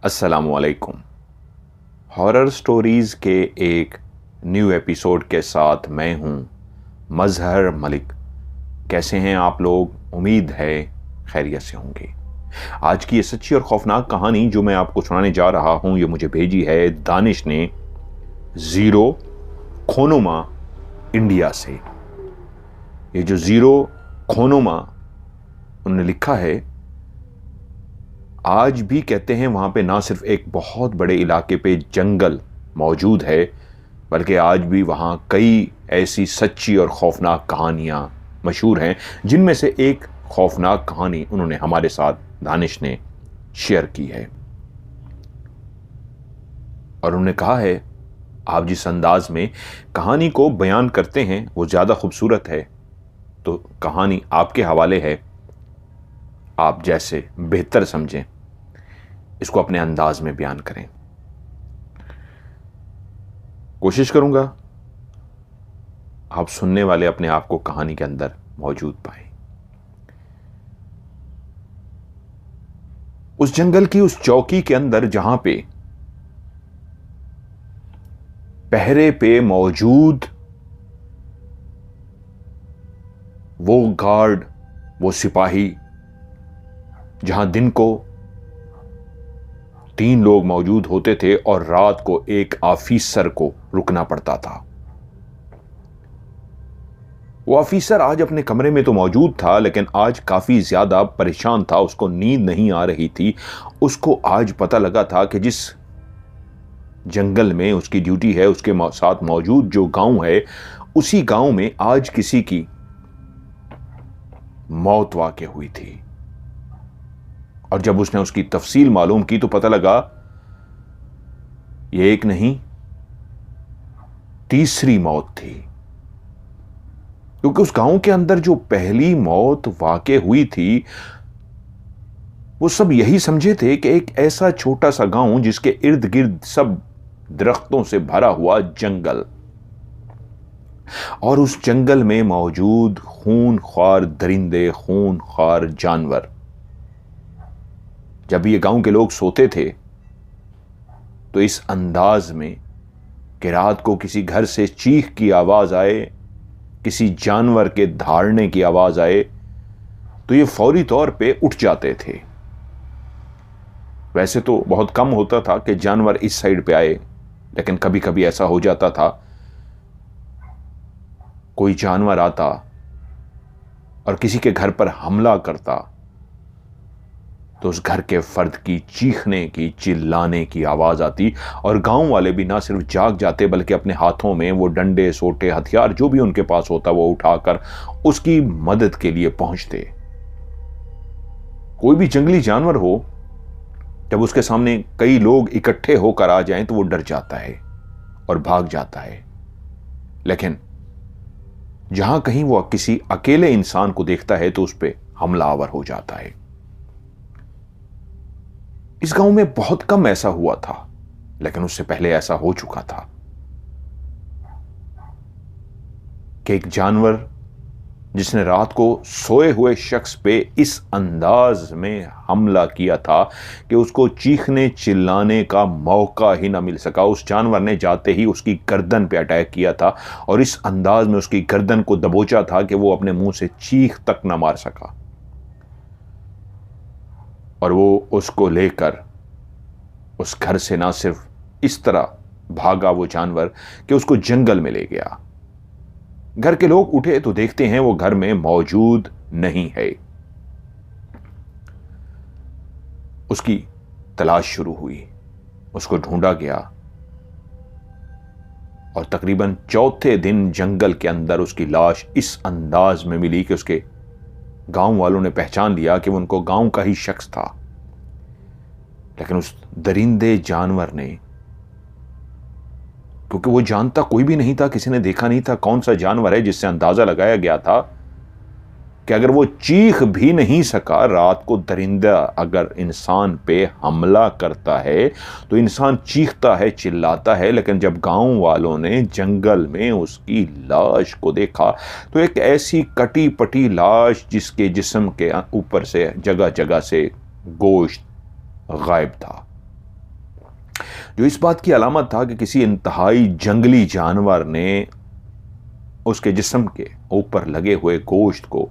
अस्सलामुअलैकुम। Horror stories के एक न्यू एपिसोड के साथ मैं हूं मजहर मलिक। कैसे हैं आप लोग? उम्मीद है खैरियत से होंगे। आज की ये सच्ची और खौफनाक कहानी जो मैं आपको सुनाने जा रहा हूं, ये मुझे भेजी है दानिश ने ज़ीरो खोनुमा इंडिया से। ये जो ज़ीरो खोनुमा उन्होंने लिखा है, आज भी कहते हैं वहां पे ना सिर्फ एक बहुत बड़े इलाके पे जंगल मौजूद है, बल्कि आज भी वहां कई ऐसी सच्ची और खौफनाक कहानियां मशहूर हैं, जिनमें से एक खौफनाक कहानी उन्होंने हमारे साथ दानिश ने शेयर की है। और उन्होंने कहा है, आप जिस अंदाज में कहानी को बयान करते हैं वो ज्यादा खूबसूरत है, तो कहानी आपके हवाले है। आप जैसे बेहतर समझें, इसको अपने अंदाज में बयान करें। कोशिश करूंगा आप सुनने वाले अपने आप को कहानी के अंदर मौजूद पाएं। उस जंगल की उस चौकी के अंदर जहां पे पहरे पे मौजूद वो गार्ड, वो सिपाही, जहां दिन को 3 लोग मौजूद होते थे और रात को एक ऑफिसर को रुकना पड़ता था। वो ऑफिसर आज अपने कमरे में तो मौजूद था, लेकिन आज काफी ज्यादा परेशान था। उसको नींद नहीं आ रही थी। उसको आज पता लगा था कि जिस जंगल में उसकी ड्यूटी है, उसके साथ मौजूद जो गांव है, उसी गांव में आज किसी की मौत वाक़ई हुई थी। और जब उसने उसकी तफसील मालूम की तो पता लगा ये एक नहीं, तीसरी मौत थी। क्योंकि उस गांव के अंदर जो पहली मौत वाक़ई हुई थी, वो सब यही समझे थे कि एक ऐसा छोटा सा गांव जिसके इर्द गिर्द सब दरख्तों से भरा हुआ जंगल, और उस जंगल में मौजूद खूनख्वार दरिंदे, खूनख्वार जानवर। जब ये गांव के लोग सोते थे तो इस अंदाज में कि रात को किसी घर से चीख की आवाज आए, किसी जानवर के धाड़ने की आवाज आए, तो ये फौरी तौर पे उठ जाते थे। वैसे तो बहुत कम होता था कि जानवर इस साइड पे आए, लेकिन कभी कभी ऐसा हो जाता था कोई जानवर आता और किसी के घर पर हमला करता, तो उस घर के फर्द की चीखने की, चिल्लाने की आवाज आती और गांव वाले भी ना सिर्फ जाग जाते, बल्कि अपने हाथों में वो डंडे, सोटे, हथियार जो भी उनके पास होता वो उठाकर उसकी मदद के लिए पहुंचते। कोई भी जंगली जानवर हो, जब उसके सामने कई लोग इकट्ठे होकर आ जाएं तो वो डर जाता है और भाग जाता है। लेकिन जहां कहीं वो किसी अकेले इंसान को देखता है तो उस पर हमलावर हो जाता है। इस गांव में बहुत कम ऐसा हुआ था, लेकिन उससे पहले ऐसा हो चुका था कि एक जानवर जिसने रात को सोए हुए शख्स पे इस अंदाज में हमला किया था कि उसको चीखने चिल्लाने का मौका ही ना मिल सका। उस जानवर ने जाते ही उसकी गर्दन पे अटैक किया था और इस अंदाज में उसकी गर्दन को दबोचा था कि वो अपने मुंह से चीख तक ना मार सका। और वो उसको लेकर उस घर से ना सिर्फ इस तरह भागा वो जानवर कि उसको जंगल में ले गया। घर के लोग उठे तो देखते हैं वो घर में मौजूद नहीं है। उसकी तलाश शुरू हुई, उसको ढूंढा गया और तकरीबन चौथे दिन जंगल के अंदर उसकी लाश इस अंदाज में मिली कि उसके गांव वालों ने पहचान लिया कि वो उनको गांव का ही शख्स था। लेकिन उस दरिंदे जानवर ने, क्योंकि वो जानता कोई भी नहीं था, किसी ने देखा नहीं था कौन सा जानवर है, जिससे अंदाजा लगाया गया था कि अगर वो चीख भी नहीं सका, रात को दरिंदा अगर इंसान पे हमला करता है तो इंसान चीखता है, चिल्लाता है। लेकिन जब गांव वालों ने जंगल में उसकी लाश को देखा तो एक ऐसी कटी पटी लाश जिसके जिस्म के ऊपर से जगह जगह से गोश्त गायब था। जो इस बात की अलामत था कि किसी इंतहाई जंगली जानवर ने उसके जिस्म के ऊपर लगे हुए गोश्त को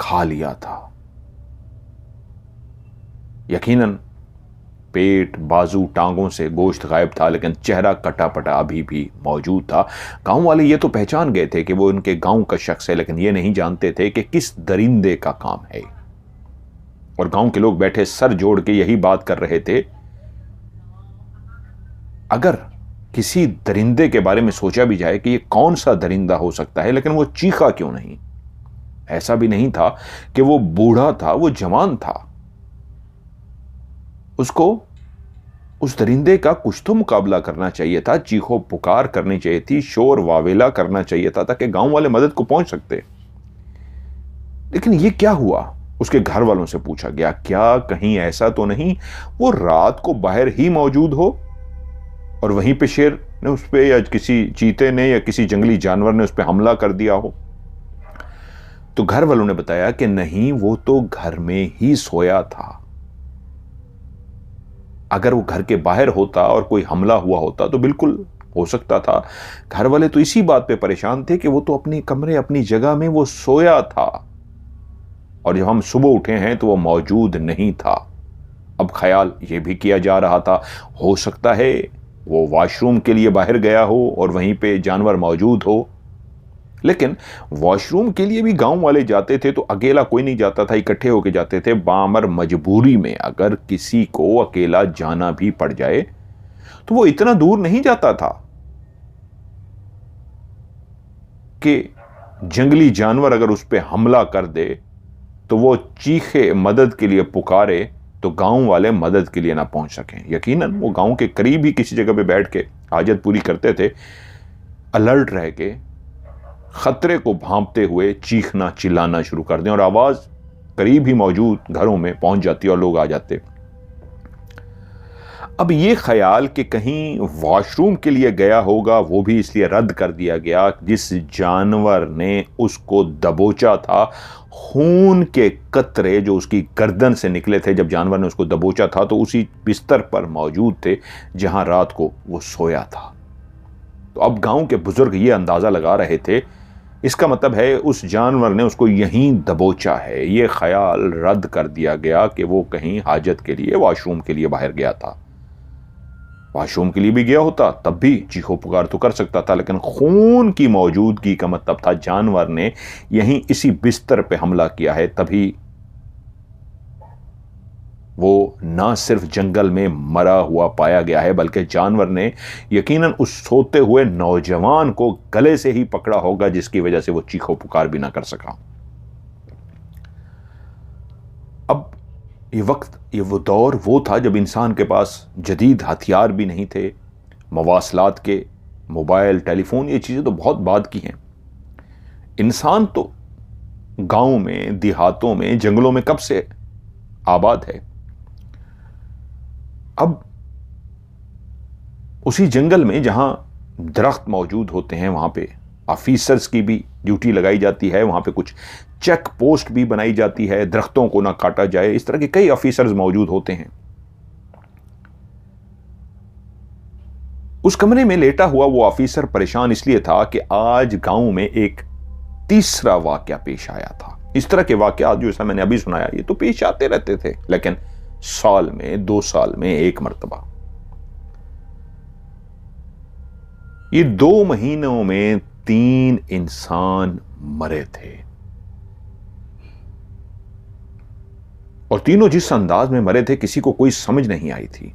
खा लिया था। यकीनन पेट, बाजू, टांगों से गोश्त गायब था, लेकिन चेहरा कटा-पटा अभी भी मौजूद था। गांव वाले ये तो पहचान गए थे कि वो उनके गांव का शख्स है, लेकिन ये नहीं जानते थे कि किस दरिंदे का काम है। और गांव के लोग बैठे सर जोड़ के यही बात कर रहे थे, अगर किसी दरिंदे के बारे में सोचा भी जाए कि ये कौन सा दरिंदा हो सकता है, लेकिन वो चीखा क्यों नहीं? ऐसा भी नहीं था कि वो बूढ़ा था, वो जवान था। उसको उस दरिंदे का कुछ तो मुकाबला करना चाहिए था, चीखो पुकार करनी चाहिए थी, शोर वावेला करना चाहिए था, ताकि गांव वाले मदद को पहुंच सकते। लेकिन ये क्या हुआ? उसके घर वालों से पूछा गया, क्या कहीं ऐसा तो नहीं वो रात को बाहर ही मौजूद हो और वहीं पे शेर ने उस पे, या किसी चीते ने, या किसी जंगली जानवर ने उस पे हमला कर दिया हो? तो घर वालों ने बताया कि नहीं, वो तो घर में ही सोया था। अगर वो घर के बाहर होता और कोई हमला हुआ होता तो बिल्कुल हो सकता था। घर वाले तो इसी बात पे परेशान थे कि वो तो अपने कमरे, अपनी जगह में वो सोया था, और जब हम सुबह उठे हैं तो वो मौजूद नहीं था। अब ख्याल ये भी किया जा रहा था, हो सकता है वो वॉशरूम के लिए बाहर गया हो और वहीं पे जानवर मौजूद हो। लेकिन वॉशरूम के लिए भी गांव वाले जाते थे तो अकेला कोई नहीं जाता था, इकट्ठे होके जाते थे। बामर मजबूरी में अगर किसी को अकेला जाना भी पड़ जाए तो वो इतना दूर नहीं जाता था कि जंगली जानवर अगर उस पर हमला कर दे तो वो चीखे मदद के लिए पुकारे तो गांव वाले मदद के लिए ना पहुंच सकें। यकीनन वो गांव के करीब ही किसी जगह पे बैठ के हाजत पूरी करते थे, अलर्ट रह के खतरे को भांपते हुए चीखना चिल्लाना शुरू कर दें, और आवाज करीब ही मौजूद घरों में पहुंच जाती और लोग आ जाते। अब ये ख्याल कि कहीं वॉशरूम के लिए गया होगा वो भी इसलिए रद्द कर दिया गया, जिस जानवर ने उसको दबोचा था, खून के कतरे जो उसकी गर्दन से निकले थे जब जानवर ने उसको दबोचा था, तो उसी बिस्तर पर मौजूद थे जहां रात को वो सोया था। तो अब गांव के बुजुर्ग ये अंदाजा लगा रहे थे, इसका मतलब है उस जानवर ने उसको यहीं दबोचा है। ये ख्याल रद्द कर दिया गया कि वो कहीं हाजत के लिए, वॉशरूम के लिए बाहर गया था। वॉशरूम के लिए भी गया होता तब भी चीखो पुकार तो कर सकता था, लेकिन खून की मौजूदगी का मतलब था जानवर ने यहीं इसी बिस्तर पे हमला किया है। तभी वो ना सिर्फ जंगल में मरा हुआ पाया गया है, बल्कि जानवर ने यकीनन उस सोते हुए नौजवान को गले से ही पकड़ा होगा, जिसकी वजह से वो चीखो पुकार भी ना कर सका। अब ये वक्त, ये वो दौर वो था जब इंसान के पास जदीद हथियार भी नहीं थे, मवासलात के, मोबाइल, टेलीफोन, ये चीज़ें तो बहुत बाद की हैं। इंसान तो गांव में, देहातों में, जंगलों में कब से आबाद है। अब उसी जंगल में जहां दरख्त मौजूद होते हैं वहां पे ऑफिसर्स की भी ड्यूटी लगाई जाती है, वहां पे कुछ चेक पोस्ट भी बनाई जाती है, दरख्तों को ना काटा जाए, इस तरह के कई ऑफिसर्स मौजूद होते हैं। उस कमरे में लेटा हुआ वो ऑफिसर परेशान इसलिए था कि आज गांव में एक तीसरा वाकया पेश आया था। इस तरह के वाकयात जो ऐसा मैंने अभी सुनाया ये तो पेश आते रहते थे, लेकिन साल में, 2 साल में एक मर्तबा। ये 2 महीनों में 3 इंसान मरे थे, और तीनों जिस अंदाज में मरे थे किसी को कोई समझ नहीं आई थी।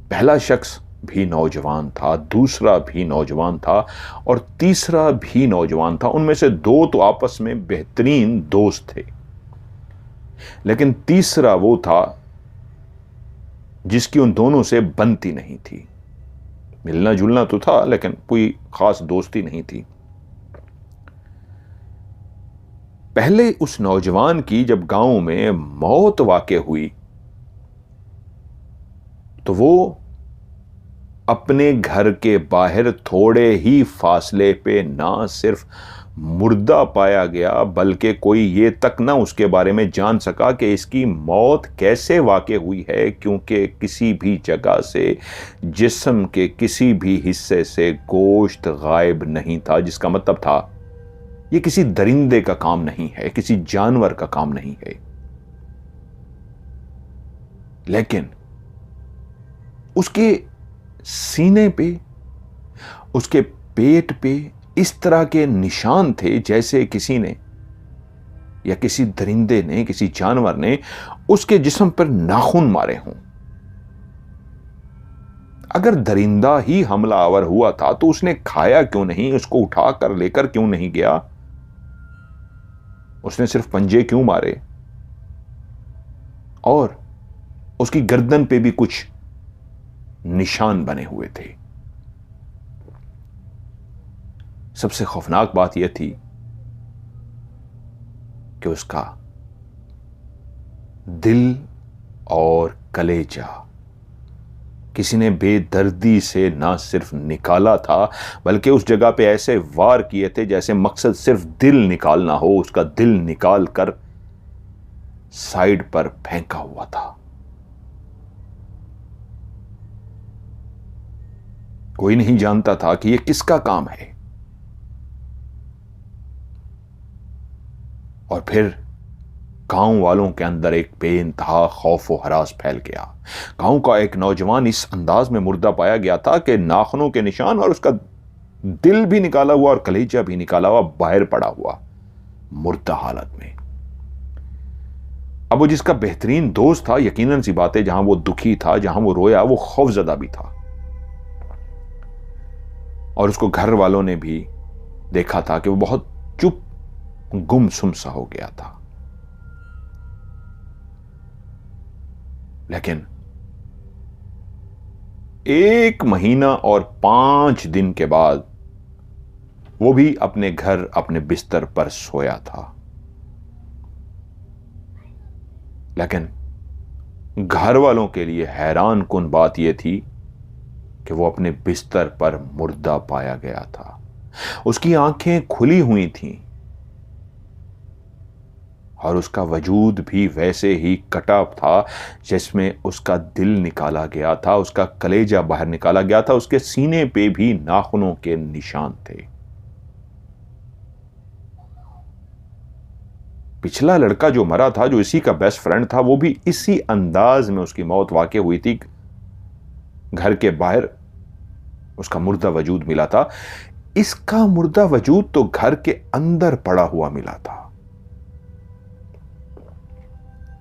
पहला शख्स भी नौजवान था, दूसरा भी नौजवान था, और तीसरा भी नौजवान था। उनमें से 2 तो आपस में बेहतरीन दोस्त थे, लेकिन तीसरा वो था जिसकी उन दोनों से बनती नहीं थी। मिलना जुलना तो था, लेकिन कोई खास दोस्ती नहीं थी। पहले उस नौजवान की जब गांव में मौत वाक़ई हुई तो वो अपने घर के बाहर थोड़े ही फासले पे ना सिर्फ मुर्दा पाया गया, बल्कि कोई ये तक ना उसके बारे में जान सका कि इसकी मौत कैसे वाक़ई हुई है, क्योंकि किसी भी जगह से जिस्म के किसी भी हिस्से से गोश्त गायब नहीं था। जिसका मतलब था ये किसी दरिंदे का काम नहीं है, किसी जानवर का काम नहीं है। लेकिन उसके सीने पे, उसके पेट पे इस तरह के निशान थे जैसे किसी ने या किसी दरिंदे ने, किसी जानवर ने उसके जिस्म पर नाखून मारे हों। अगर दरिंदा ही हमलावर हुआ था तो उसने खाया क्यों नहीं, उसको उठाकर लेकर क्यों नहीं गया, उसने सिर्फ पंजे क्यों मारे, और उसकी गर्दन पे भी कुछ निशान बने हुए थे। सबसे खौफनाक बात यह थी कि उसका दिल और कलेजा किसी ने बेदर्दी से ना सिर्फ निकाला था, बल्कि उस जगह पे ऐसे वार किए थे जैसे मकसद सिर्फ दिल निकालना हो। उसका दिल निकाल कर साइड पर फेंका हुआ था। कोई नहीं जानता था कि यह किसका काम है। और फिर गांव वालों के अंदर एक बेइंतहा खौफ व हरास फैल गया। गांव का एक नौजवान इस अंदाज में मुर्दा पाया गया था कि नाखूनों के निशान और उसका दिल भी निकाला हुआ और कलेजा भी निकाला हुआ बाहर पड़ा हुआ, मुर्दा हालत में। अब वो जिसका बेहतरीन दोस्त था, यकीनन सी बात है, जहां वो दुखी था, जहां वो रोया, वो खौफजदा भी था। और उसको घर वालों ने भी देखा था कि वो बहुत चुप गुमसुम सा हो गया था। लेकिन 1 महीना और 5 दिन के बाद वो भी अपने घर, अपने बिस्तर पर सोया था। लेकिन घर वालों के लिए हैरान कुन बात यह थी कि वो अपने बिस्तर पर मुर्दा पाया गया था। उसकी आंखें खुली हुई थीं और उसका वजूद भी वैसे ही कटा था जिसमें उसका दिल निकाला गया था, उसका कलेजा बाहर निकाला गया था। उसके सीने पे भी नाखूनों के निशान थे। पिछला लड़का जो मरा था, जो इसी का बेस्ट फ्रेंड था, वो भी इसी अंदाज में उसकी मौत वाक़ई हुई थी। घर के बाहर उसका मुर्दा वजूद मिला था। इसका मुर्दा वजूद तो घर के अंदर पड़ा हुआ मिला था।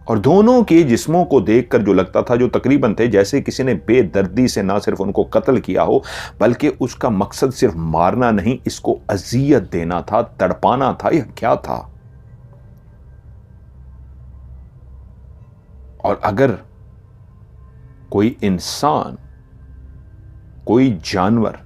और दोनों के जिस्मों को देखकर जो लगता था, जो तकरीबन थे जैसे किसी ने बेदर्दी से ना सिर्फ उनको कत्ल किया हो, बल्कि उसका मकसद सिर्फ मारना नहीं, इसको अजियत देना था, तड़पाना था। यह क्या था? और अगर कोई इंसान, कोई जानवर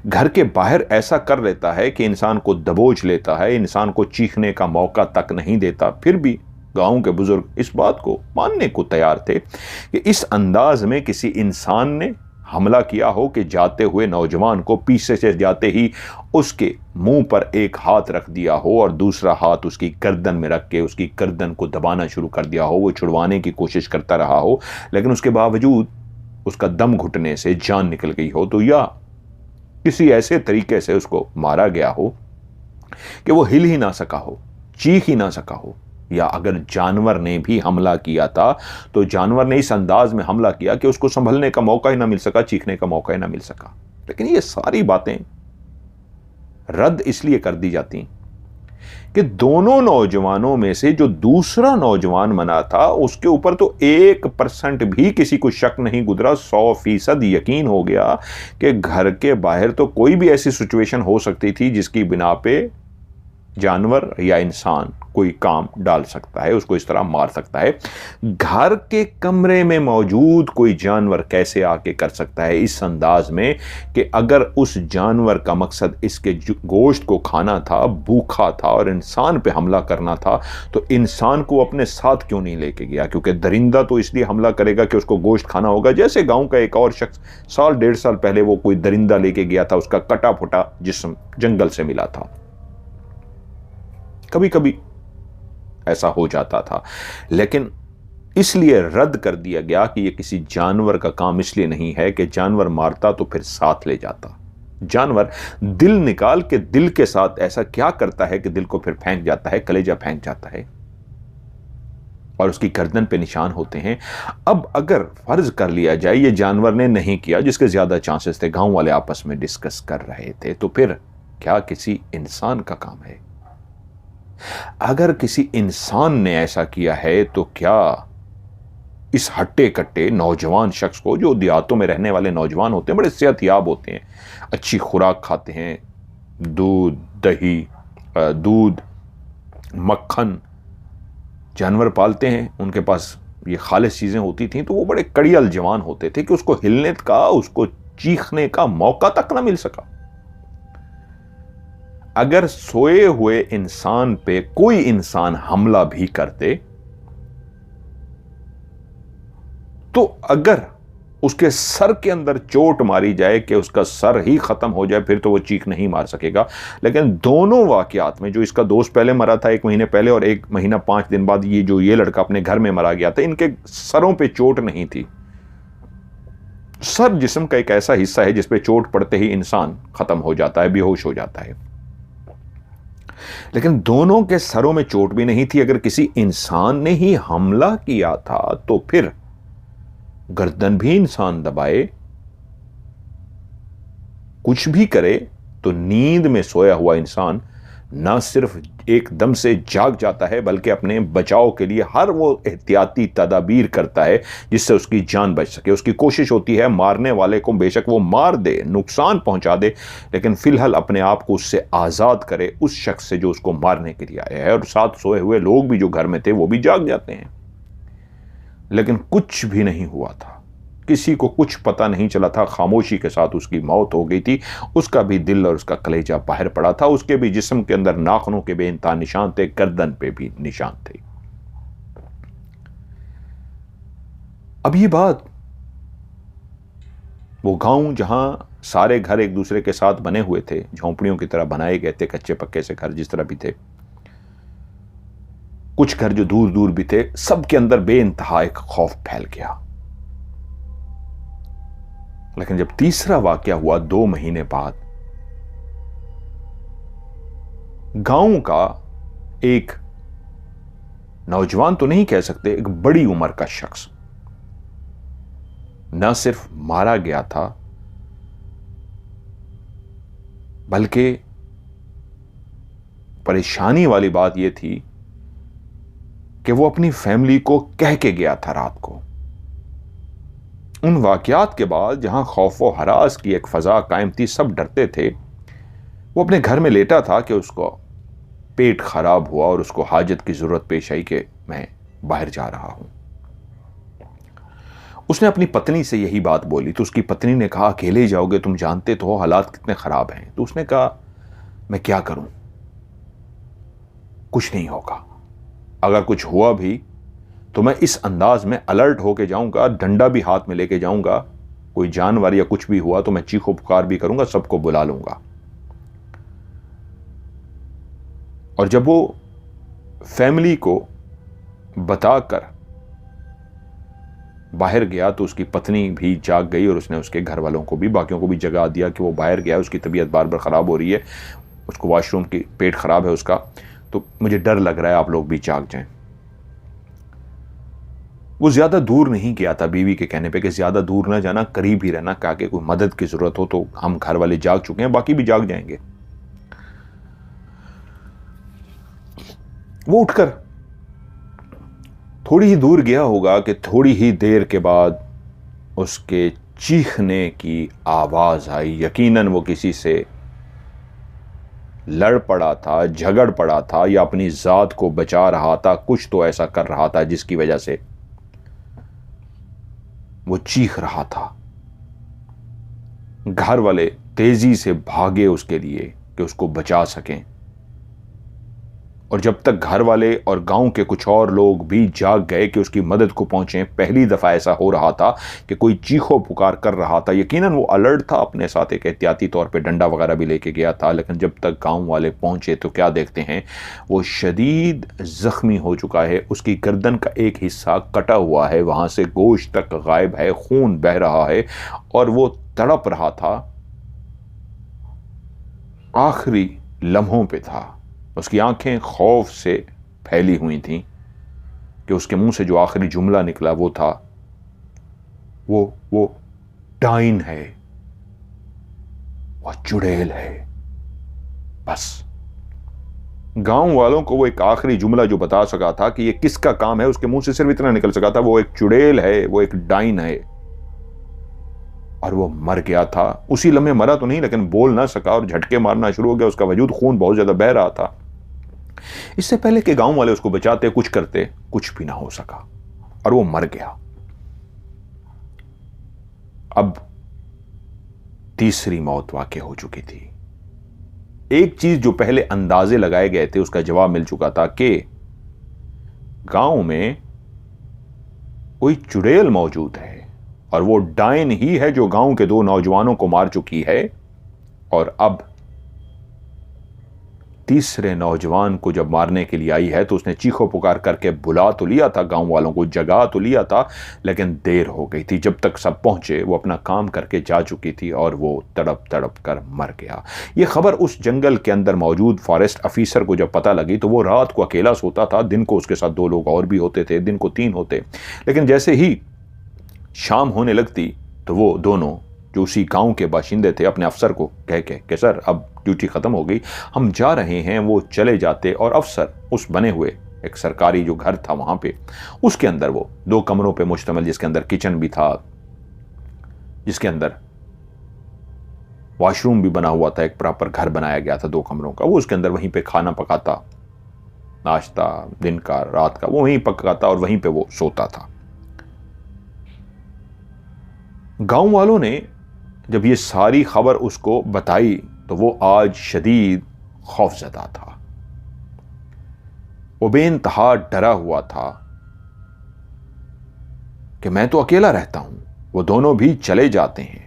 घर के बाहर ऐसा कर लेता है कि इंसान को दबोच लेता है, इंसान को चीखने का मौका तक नहीं देता, फिर भी गांव के बुजुर्ग इस बात को मानने को तैयार थे कि इस अंदाज में किसी इंसान ने हमला किया हो कि जाते हुए नौजवान को पीछे से जाते ही उसके मुंह पर एक हाथ रख दिया हो और दूसरा हाथ उसकी गर्दन में रख के उसकी गर्दन को दबाना शुरू कर दिया हो। वो छुड़वाने की कोशिश करता रहा हो, लेकिन उसके बावजूद उसका दम घुटने से जान निकल गई हो, तो या किसी ऐसे तरीके से उसको मारा गया हो कि वो हिल ही ना सका हो, चीख ही ना सका हो, या अगर जानवर ने भी हमला किया था तो जानवर ने इस अंदाज में हमला किया कि उसको संभलने का मौका ही ना मिल सका, चीखने का मौका ही ना मिल सका। लेकिन ये सारी बातें रद्द इसलिए कर दी जाती कि दोनों नौजवानों में से जो दूसरा नौजवान मना था उसके ऊपर तो 1% भी किसी को शक नहीं गुजरा। 100% यकीन हो गया कि घर के बाहर तो कोई भी ऐसी सिचुएशन हो सकती थी जिसकी बिना पे जानवर या इंसान कोई काम डाल सकता है, उसको इस तरह मार सकता है। घर के कमरे में मौजूद कोई जानवर कैसे आके कर सकता है इस अंदाज में कि अगर उस जानवर का मकसद इसके गोश्त को खाना था, भूखा था और इंसान पे हमला करना था, तो इंसान को अपने साथ क्यों नहीं लेके गया? क्योंकि दरिंदा तो इसलिए हमला करेगा कि उसको गोश्त खाना होगा। जैसे गांव का एक और शख्स साल 1.5 साल पहले वो कोई दरिंदा लेके गया था, उसका कटा फुटा जिस्म जंगल से मिला था। कभी कभी ऐसा हो जाता था, लेकिन इसलिए रद्द कर दिया गया कि यह किसी जानवर का काम इसलिए नहीं है कि जानवर मारता तो फिर साथ ले जाता। जानवर दिल निकाल के दिल के साथ ऐसा क्या करता है कि दिल को फिर फेंक जाता है, कलेजा फेंक जाता है और उसकी गर्दन पे निशान होते हैं। अब अगर फर्ज कर लिया जाए ये जानवर ने नहीं किया, जिसके ज्यादा चांसेस थे, गांव वाले आपस में डिस्कस कर रहे थे, तो फिर क्या किसी इंसान का काम है? अगर किसी इंसान ने ऐसा किया है तो क्या इस हट्टे कट्टे नौजवान शख्स को, जो देहातों में रहने वाले नौजवान होते हैं, बड़े सेहतयाब होते हैं, अच्छी खुराक खाते हैं, दूध दही, दूध मक्खन, जानवर पालते हैं, उनके पास ये खालिस चीजें होती थी, तो वो बड़े कड़ियल जवान होते थे कि उसको हिलने का, उसको चीखने का मौका तक ना मिल सका। अगर सोए हुए इंसान पे कोई इंसान हमला भी करते, तो अगर उसके सर के अंदर चोट मारी जाए कि उसका सर ही खत्म हो जाए, फिर तो वो चीख नहीं मार सकेगा। लेकिन दोनों वाकयात में, जो इसका दोस्त पहले मरा था 1 महीने पहले और 1 महीना 5 दिन बाद ये लड़का अपने घर में मारा गया था, इनके सरों पे चोट नहीं थी। सर जिस्म का एक ऐसा हिस्सा है जिस पे चोट पड़ते ही इंसान खत्म हो जाता है, बेहोश हो जाता है। लेकिन दोनों के सरों में चोट भी नहीं थी। अगर किसी इंसान ने ही हमला किया था तो फिर गर्दन भी इंसान दबाए, कुछ भी करे, तो नींद में सोया हुआ इंसान ना सिर्फ एकदम से जाग जाता है, बल्कि अपने बचाव के लिए हर वो एहतियाती तदाबीर करता है जिससे उसकी जान बच सके। उसकी कोशिश होती है मारने वाले को बेशक वो मार दे, नुकसान पहुंचा दे, लेकिन फिलहाल अपने आप को उससे आजाद करे, उस शख्स से जो उसको मारने के लिए आया है। और साथ सोए हुए लोग भी जो घर में थे वो भी जाग जाते हैं। लेकिन कुछ भी नहीं हुआ था, किसी को कुछ पता नहीं चला था। खामोशी के साथ उसकी मौत हो गई थी। उसका भी दिल और उसका कलेजा बाहर पड़ा था। उसके भी जिस्म के अंदर नाखूनों के बेइंतहा निशान थे, गर्दन पे भी निशान थे। अब ये बात वो गांव जहां सारे घर एक दूसरे के साथ बने हुए थे, झोंपड़ियों की तरह बनाए गए थे, कच्चे पक्के से घर जिस तरह भी थे, कुछ घर जो दूर दूर भी थे, सबके अंदर बेइंतहा एक खौफ फैल गया। लेकिन जब तीसरा वाकया हुआ 2 महीने बाद, गांव का एक नौजवान तो नहीं कह सकते, एक बड़ी उम्र का शख्स न सिर्फ मारा गया था, बल्कि परेशानी वाली बात यह थी कि वो अपनी फैमिली को कह के गया था रात को। उन वाकयात के बाद जहां खौफ व हरास की एक फजा कायम थी, सब डरते थे, वो अपने घर में लेटा था कि उसको पेट खराब हुआ और उसको हाजत की जरूरत पेश आई कि मैं बाहर जा रहा हूं। उसने अपनी पत्नी से यही बात बोली, तो उसकी पत्नी ने कहा, अकेले जाओगे? तुम जानते तो हो हालात कितने खराब हैं। तो उसने कहा, मैं क्या करूं, कुछ नहीं होगा। अगर कुछ हुआ भी तो मैं इस अंदाज में अलर्ट होके जाऊंगा, डंडा भी हाथ में लेके जाऊंगा, कोई जानवर या कुछ भी हुआ तो मैं चीखो पुकार भी करूंगा, सबको बुला लूंगा। और जब वो फैमिली को बताकर बाहर गया तो उसकी पत्नी भी जाग गई और उसने उसके घर वालों को भी, बाकियों को भी जगा दिया कि वो बाहर गया, उसकी तबीयत बार बार ख़राब हो रही है, उसको वॉशरूम की, पेट ख़राब है उसका, तो मुझे डर लग रहा है, आप लोग भी जाग जाएं। वो ज़्यादा दूर नहीं गया था बीवी के कहने पे कि ज़्यादा दूर ना जाना, करीब ही रहना, कहा कि कोई मदद की ज़रूरत हो तो हम घर वाले जाग चुके हैं, बाकी भी जाग जाएंगे। वो उठकर थोड़ी ही दूर गया होगा कि थोड़ी ही देर के बाद उसके चीखने की आवाज़ आई। यकीनन वो किसी से लड़ पड़ा था, झगड़ पड़ा था या अपनी जात को बचा रहा था, कुछ तो ऐसा कर रहा था जिसकी वजह से वो चीख रहा था। घर वाले तेजी से भागे उसके लिए कि उसको बचा सकें, और जब तक घर वाले और गांव के कुछ और लोग भी जाग गए कि उसकी मदद को पहुंचे, पहली दफा ऐसा हो रहा था कि कोई चीखो पुकार कर रहा था। यकीनन वो अलर्ट था, अपने साथ एक एहतियाती तौर पे डंडा वगैरह भी लेके गया था, लेकिन जब तक गांव वाले पहुंचे तो क्या देखते हैं, वो शदीद जख्मी हो चुका है। उसकी गर्दन का एक हिस्सा कटा हुआ है, वहां से गोश्त तक गायब है, खून बह रहा है और वो तड़प रहा था, आखिरी लम्हों पे था। उसकी आंखें खौफ से फैली हुई थीं कि उसके मुंह से जो आखिरी जुमला निकला वो था, वो डाइन है, वो चुड़ैल है। बस गांव वालों को वो एक आखिरी जुमला जो बता सका था कि ये किसका काम है, उसके मुंह से सिर्फ इतना निकल सका था, वो एक चुड़ैल है, वो एक डाइन है। और वो मर गया था। उसी लम्हे मरा तो नहीं, लेकिन बोल ना सका और झटके मारना शुरू हो गया। उसका वजूद, खून बहुत ज्यादा बह रहा था। इससे पहले कि गांव वाले उसको बचाते, कुछ करते, कुछ भी ना हो सका और वो मर गया। अब तीसरी मौत वाक़ई हो चुकी थी। एक चीज जो पहले अंदाजे लगाए गए थे उसका जवाब मिल चुका था कि गांव में कोई चुड़ैल मौजूद है और वो डायन ही है जो गांव के 2 नौजवानों को मार चुकी है। और अब तीसरे नौजवान को जब मारने के लिए आई है तो उसने चीखो पुकार करके बुला तो लिया था, गांव वालों को जगा तो लिया था, लेकिन देर हो गई थी। जब तक सब पहुंचे वो अपना काम करके जा चुकी थी और वो तड़प तड़प कर मर गया। ये खबर उस जंगल के अंदर मौजूद फॉरेस्ट ऑफिसर को जब पता लगी तो वो रात को अकेला सोता था, दिन को उसके साथ 2 लोग और भी होते थे, दिन को 3 होते। लेकिन जैसे ही शाम होने लगती तो वो दोनों जो उसी गांव के बाशिंदे थे अपने अफसर को कह के कि सर अब ड्यूटी खत्म हो गई, हम जा रहे हैं, वो चले जाते। और अफसर उस बने हुए एक सरकारी जो घर था वहां पे, उसके अंदर वो 2 कमरों पे मुश्तमिल, जिसके अंदर किचन भी था, जिसके अंदर वॉशरूम भी बना हुआ था, एक प्रॉपर घर बनाया गया था 2 कमरों का, वो उसके अंदर वहीं पे खाना पकाता, नाश्ता दिन का रात का वो वहीं पकाता और वहीं पे वो सोता था। गांव वालों ने जब ये सारी खबर उसको बताई तो वो आज शदीद खौफजदा था। वो बेइंतहा डरा हुआ था कि मैं तो अकेला रहता हूं, वो दोनों भी चले जाते हैं।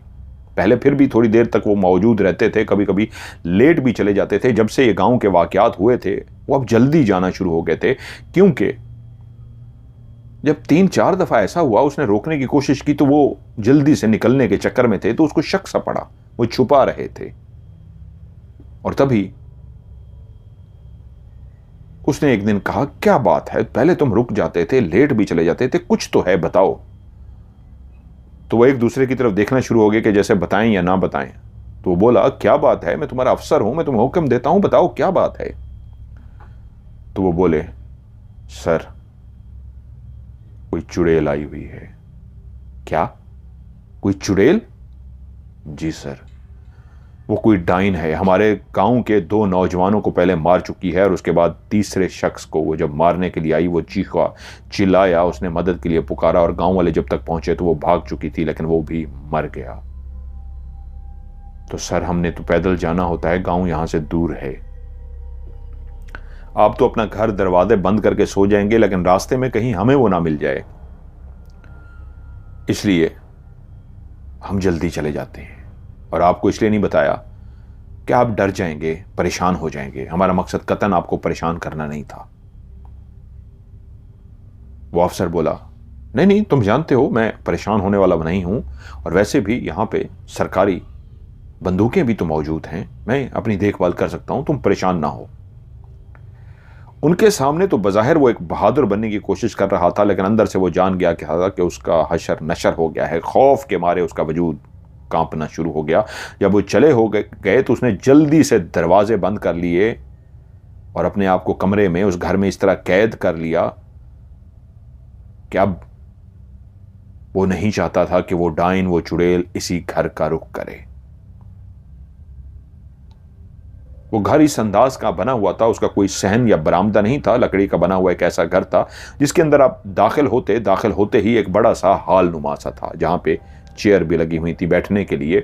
पहले फिर भी थोड़ी देर तक वो मौजूद रहते थे, कभी कभी लेट भी चले जाते थे। जब से ये गांव के वाकयात हुए थे वो अब जल्दी जाना शुरू हो गए थे, क्योंकि जब 3-4 दफा ऐसा हुआ उसने रोकने की कोशिश की तो वो जल्दी से निकलने के चक्कर में थे, तो उसको शक सा पड़ा, वो छुपा रहे थे। और तभी उसने एक दिन कहा, क्या बात है, पहले तुम रुक जाते थे, लेट भी चले जाते थे, कुछ तो है, बताओ। तो वो एक दूसरे की तरफ देखना शुरू हो गए कि जैसे बताएं या ना बताएं। तो वो बोला, क्या बात है, मैं तुम्हारा अफसर हूं, मैं तुम्हें हुक्म देता हूं, बताओ क्या बात है। तो वो बोले, सर कोई चुड़ैल आई हुई है। क्या, कोई चुड़ैल? जी सर, वो कोई डाइन है, हमारे गांव के 2 नौजवानों को पहले मार चुकी है और उसके बाद तीसरे शख्स को वो जब मारने के लिए आई वो चीखा, चिल्लाया, उसने मदद के लिए पुकारा और गांव वाले जब तक पहुंचे तो वो भाग चुकी थी, लेकिन वो भी मर गया। तो सर हमने तो पैदल जाना होता है, गांव यहां से दूर है। आप तो अपना घर दरवाजे बंद करके सो जाएंगे, लेकिन रास्ते में कहीं हमें वो ना मिल जाए, इसलिए हम जल्दी चले जाते हैं। और आपको इसलिए नहीं बताया कि आप डर जाएंगे, परेशान हो जाएंगे, हमारा मकसद कतन आपको परेशान करना नहीं था। वो अफसर बोला, नहीं नहीं, तुम जानते हो मैं परेशान होने वाला नहीं हूं, और वैसे भी यहां पे सरकारी बंदूकें भी तो मौजूद हैं, मैं अपनी देखभाल कर सकता हूं, तुम परेशान ना हो। उनके सामने तो बज़ाहिर वो एक बहादुर बनने की कोशिश कर रहा था, लेकिन अंदर से वो जान गया कि उसका हशर नशर हो गया है। खौफ के मारे उसका वजूद कांपना शुरू हो गया। जब वो चले हो गए तो उसने जल्दी से दरवाजे बंद कर लिए और अपने आप को कमरे में, उस घर में इस तरह कैद कर लिया कि अब वो नहीं चाहता था कि वो डाइन, वो चुड़ैल इसी घर का रुख करे। वो घर इस अंदाज का बना हुआ था, उसका कोई सहन या बरामदा नहीं था, लकड़ी का बना हुआ एक ऐसा घर था जिसके अंदर आप दाखिल होते ही एक बड़ा सा हॉल नुमा सा था, जहां पे चेयर भी लगी हुई थी बैठने के लिए,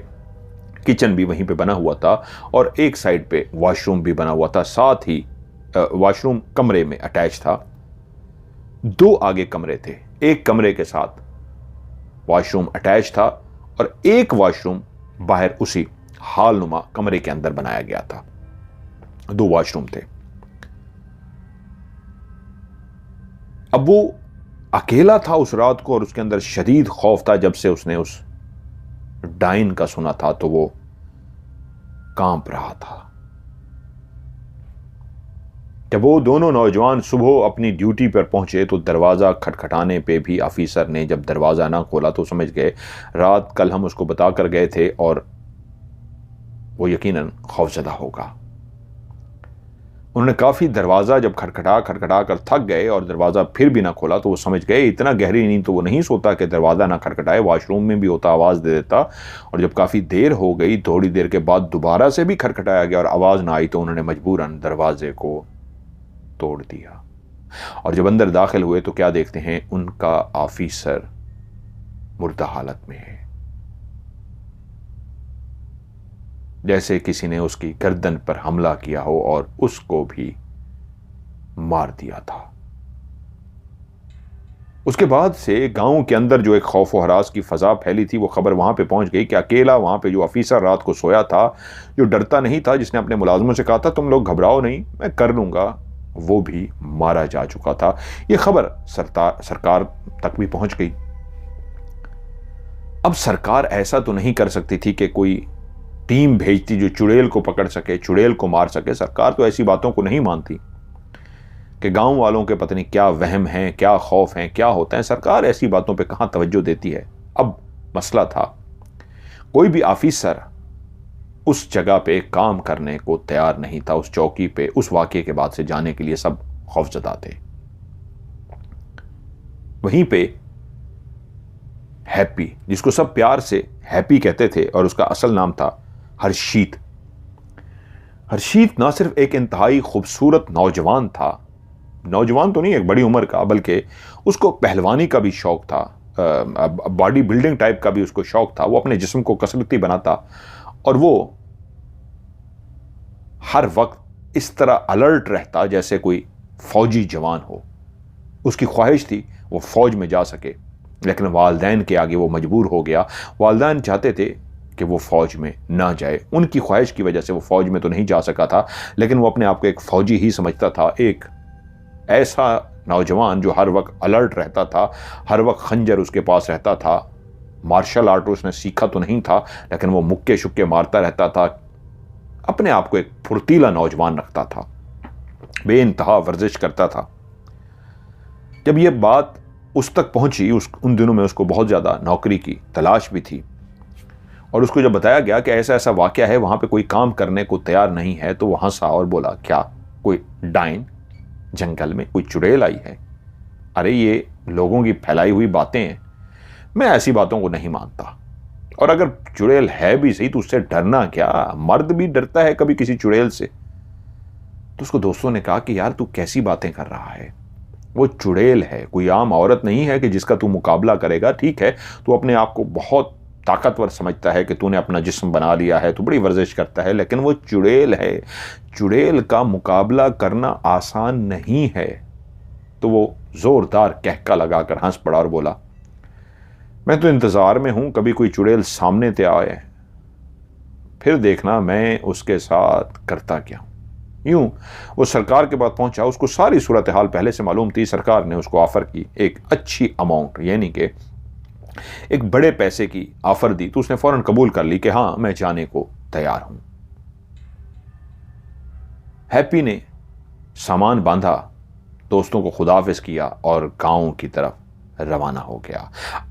किचन भी वहीं पे बना हुआ था और एक साइड पे वॉशरूम भी बना हुआ था। साथ ही वॉशरूम कमरे में अटैच था। 2 आगे कमरे थे, एक कमरे के साथ वॉशरूम अटैच था और एक वॉशरूम बाहर उसी हॉल नुमा कमरे के अंदर बनाया गया था। 2 वॉशरूम थे। अब वो अकेला था उस रात को और उसके अंदर शदीद खौफ था। जब से उसने उस डाइन का सुना था तो वो कांप रहा था। जब वो दोनों नौजवान सुबह अपनी ड्यूटी पर पहुंचे तो दरवाज़ा खटखटाने पे भी ऑफिसर ने जब दरवाज़ा ना खोला तो समझ गए रात कल हम उसको बता कर गए थे और वो यकीनन खौफजदा होगा। उन्होंने काफ़ी दरवाज़ा जब खटखटा कर थक गए और दरवाज़ा फिर भी ना खोला तो वो समझ गए इतना गहरी नींद तो वो नहीं सोता कि दरवाज़ा ना खटखटाए, वॉशरूम में भी होता आवाज़ दे देता। और जब काफ़ी देर हो गई, थोड़ी देर के बाद दोबारा से भी खटखटाया गया और आवाज़ ना आई तो उन्होंने मजबूरन दरवाजे को तोड़ दिया। और जब अंदर दाखिल हुए तो क्या देखते हैं, उनका ऑफिसर मुर्दा हालत में है, जैसे किसी ने उसकी गर्दन पर हमला किया हो और उसको भी मार दिया था। उसके बाद से गांव के अंदर जो एक खौफ व हरास की फजा फैली थी वो खबर वहां पे पहुंच गई कि अकेला वहां पे जो ऑफिसर रात को सोया था, जो डरता नहीं था, जिसने अपने मुलाजमों से कहा था तुम लोग घबराओ नहीं मैं कर लूंगा, वो भी मारा जा चुका था। ये खबर सरकार तक भी पहुंच गई। अब सरकार ऐसा तो नहीं कर सकती थी कि कोई टीम भेजती जो चुड़ैल को पकड़ सके, चुड़ैल को मार सके। सरकार तो ऐसी बातों को नहीं मानती कि गांव वालों के पता नहीं क्या वहम है, क्या खौफ है, क्या होता है। सरकार ऐसी बातों पे कहां तवज्जो देती है। अब मसला था कोई भी ऑफिसर उस जगह पे काम करने को तैयार नहीं था, उस चौकी पे उस वाकये के बाद से जाने के लिए सब खौफजदा थे। वहीं पे हैप्पी, जिसको सब प्यार से हैप्पी कहते थे और उसका असल नाम था हर्षीत। हर्षीत ना सिर्फ एक इंतहाई खूबसूरत नौजवान था, नौजवान तो नहीं एक बड़ी उम्र का, बल्कि उसको पहलवानी का भी शौक था, बॉडी बिल्डिंग टाइप का भी उसको शौक था। वो अपने जिस्म को कसरती बनाता और वो हर वक्त इस तरह अलर्ट रहता जैसे कोई फौजी जवान हो। उसकी ख्वाहिश थी वो फौज में जा सके, लेकिन वालिदैन के आगे वो मजबूर हो गया। वालिदैन चाहते थे कि वो फौज में ना जाए, उनकी ख्वाहिश की वजह से वो फौज में तो नहीं जा सका था, लेकिन वो अपने आप को एक फौजी ही समझता था, एक ऐसा नौजवान जो हर वक्त अलर्ट रहता था, हर वक्त खंजर उसके पास रहता था। मार्शल आर्ट उसने सीखा तो नहीं था, लेकिन वो मुक्के शुक्के मारता रहता था। अपने आप को एक फुर्तीला नौजवान रखता था, बेइंतहा वर्जिश करता था। जब ये बात उस तक पहुंची, उन दिनों में उसको बहुत ज़्यादा नौकरी की तलाश भी थी और उसको जब बताया गया कि ऐसा ऐसा वाकया है, वहाँ पे कोई काम करने को तैयार नहीं है, तो वो हंसा और बोला क्या कोई डाइन जंगल में कोई चुड़ैल आई है? अरे ये लोगों की फैलाई हुई बातें हैं, मैं ऐसी बातों को नहीं मानता। और अगर चुड़ैल है भी सही तो उससे डरना क्या, मर्द भी डरता है कभी किसी चुड़ैल से। तो उसको दोस्तों ने कहा कि यार तू कैसी बातें कर रहा है, वो चुड़ैल है, कोई आम औरत नहीं है कि जिसका तू मुकाबला करेगा। ठीक है तू अपने आप को बहुत ताकतवर समझता है कि तूने अपना जिस्म बना लिया है, तू बड़ी वर्जिश करता है, लेकिन वो चुड़ैल है, चुड़ैल का मुकाबला करना आसान नहीं है। तो वो जोरदार कहका लगाकर हंस पड़ा और बोला मैं तो इंतजार में हूं कभी कोई चुड़ैल सामने ते आए, फिर देखना मैं उसके साथ करता क्या। यूं वो सरकार के पास पहुंचा, उसको सारी सूरत हाल पहले से मालूम थी। सरकार ने उसको ऑफर की एक अच्छी अमाउंट, यानी कि एक बड़े पैसे की ऑफर दी, तो उसने फौरन कबूल कर ली कि हां मैं जाने को तैयार हूं। हैप्पी ने सामान बांधा, दोस्तों को खुदाफिज किया और गांव की तरफ रवाना हो गया।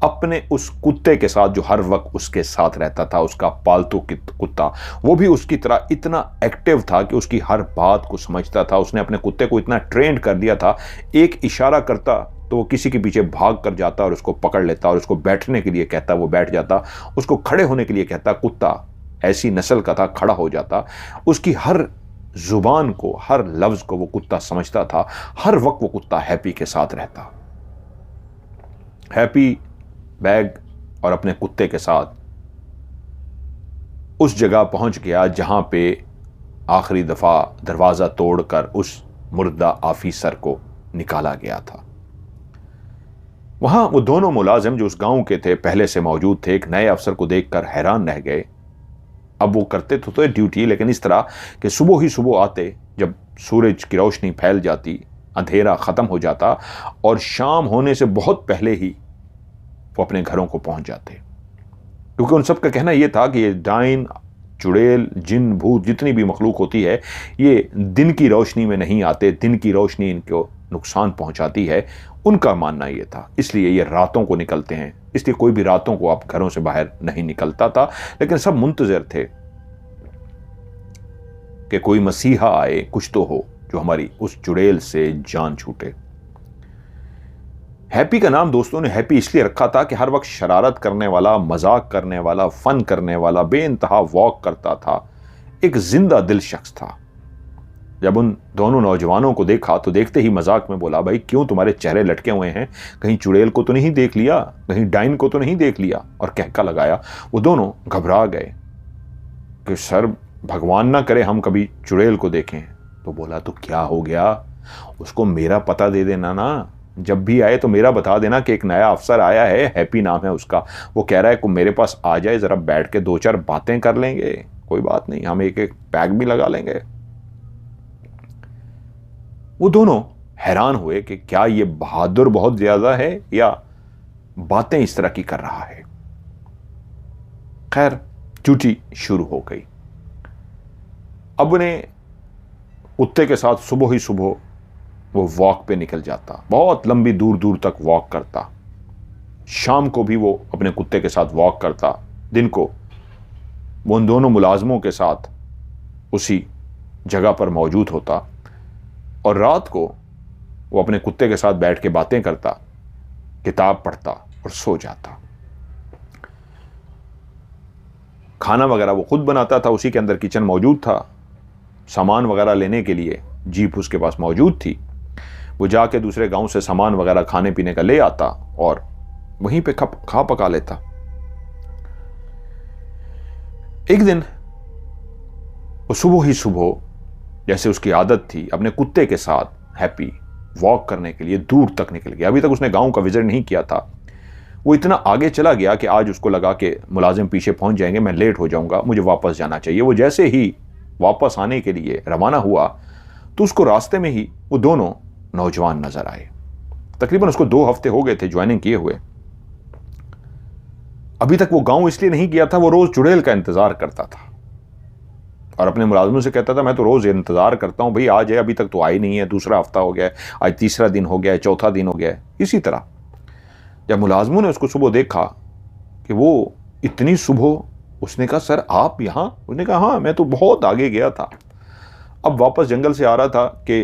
अपने उस कुत्ते के साथ जो हर वक्त उसके साथ रहता था, उसका पालतू कुत्ता, वो भी उसकी तरह इतना एक्टिव था कि उसकी हर बात को समझता था। उसने अपने कुत्ते को इतना ट्रेंड कर दिया था, एक इशारा करता तो वो किसी के पीछे भाग कर जाता और उसको पकड़ लेता, और उसको बैठने के लिए कहता वो बैठ जाता, उसको खड़े होने के लिए कहता, कुत्ता ऐसी नस्ल का था खड़ा हो जाता। उसकी हर जुबान को, हर लफ्ज को वो कुत्ता समझता था। हर वक्त वो कुत्ता हैप्पी के साथ रहता। हैप्पी बैग और अपने कुत्ते के साथ उस जगह पहुंच गया जहां पे आखिरी दफा दरवाजा तोड़कर उस मुर्दा ऑफिसर को निकाला गया था। वहां वो दोनों मुलाजिम जो उस गांव के थे, पहले से मौजूद थे, एक नए अफसर को देखकर हैरान रह गए। अब वो करते तो ड्यूटी, लेकिन इस तरह कि सुबह ही सुबह आते, जब सूरज की रोशनी फैल जाती, अंधेरा खत्म हो जाता और शाम होने से बहुत पहले ही वो अपने घरों को पहुंच जाते। क्योंकि उन सब का कहना यह था कि ये डाइन, चुड़ैल, जिन, भूत, जितनी भी मखलूक होती है, ये दिन की रोशनी में नहीं आते, दिन की रोशनी इनको नुकसान पहुंचाती है। उनका मानना यह था, इसलिए ये रातों को निकलते हैं। इसलिए कोई भी रातों को आप घरों से बाहर नहीं निकलता था, लेकिन सब मुंतजर थे कि कोई मसीहा आए, कुछ तो हो जो हमारी उस चुड़ैल से जान छूटे। हैप्पी का नाम दोस्तों ने हैप्पी इसलिए रखा था कि हर वक्त शरारत करने वाला, मजाक करने वाला, फन करने वाला, बेइंतहा वॉक करता था, एक जिंदा दिल शख्स था। जब उन दोनों नौजवानों को देखा तो देखते ही मजाक में बोला, भाई क्यों तुम्हारे चेहरे लटके हुए हैं? कहीं चुड़ैल को तो नहीं देख लिया? कहीं डाइन को तो नहीं देख लिया? और कहका लगाया। वो दोनों घबरा गए कि सर भगवान ना करे हम कभी चुड़ैल को देखें। तो बोला, तो क्या हो गया? उसको मेरा पता दे देना ना, जब भी आए तो मेरा बता देना कि एक नया अफसर आया है, हैप्पी नाम है उसका, वो कह रहा है कि मेरे पास आ जाए, जरा बैठ के 2-4 बातें कर लेंगे। कोई बात नहीं, हम एक पैक भी लगा लेंगे। वो दोनों हैरान हुए कि क्या ये बहादुर बहुत ज्यादा है या बातें इस तरह की कर रहा है। खैर, ड्यूटी शुरू हो गई। अब उन्हें कुत्ते के साथ सुबह ही सुबह वो वॉक पे निकल जाता, बहुत लंबी दूर दूर तक वॉक करता। शाम को भी वो अपने कुत्ते के साथ वॉक करता। दिन को वो उन दोनों मुलाजमों के साथ उसी जगह पर मौजूद होता और रात को वो अपने कुत्ते के साथ बैठ के बातें करता, किताब पढ़ता और सो जाता। खाना वगैरह वो खुद बनाता था, उसी के अंदर किचन मौजूद था। सामान वगैरह लेने के लिए जीप उसके पास मौजूद थी। वो जाके दूसरे गांव से सामान वगैरह खाने पीने का ले आता और वहीं पे खा पका लेता। एक दिन वो सुबह ही सुबह, जैसे उसकी आदत थी, अपने कुत्ते के साथ हैप्पी वॉक करने के लिए दूर तक निकल गया। अभी तक उसने गांव का विजिट नहीं किया था। वो इतना आगे चला गया कि आज उसको लगा कि मुलाजिम पीछे पहुंच जाएंगे, मैं लेट हो जाऊंगा, मुझे वापस जाना चाहिए। वो जैसे ही वापस आने के लिए रवाना हुआ तो उसको रास्ते में ही वो दोनों नौजवान नजर आए। तकरीबन उसको 2 हफ्ते हो गए थे ज्वाइनिंग किए हुए। अभी तक वो गांव इसलिए नहीं गया था, वो रोज चुड़ैल का इंतजार करता था और अपने मुलाजिमों से कहता था, मैं तो रोज इंतजार करता हूं, भाई आ जाए, अभी तक तो आई नहीं है। दूसरा हफ्ता हो गया है, आज तीसरा दिन हो गया है, चौथा दिन हो गया है। इसी तरह जब मुलाजिमों ने उसको सुबह देखा कि वो इतनी सुबह, उसने कहा, सर आप यहां? उसने कहा, हाँ मैं तो बहुत आगे गया था, अब वापस जंगल से आ रहा था कि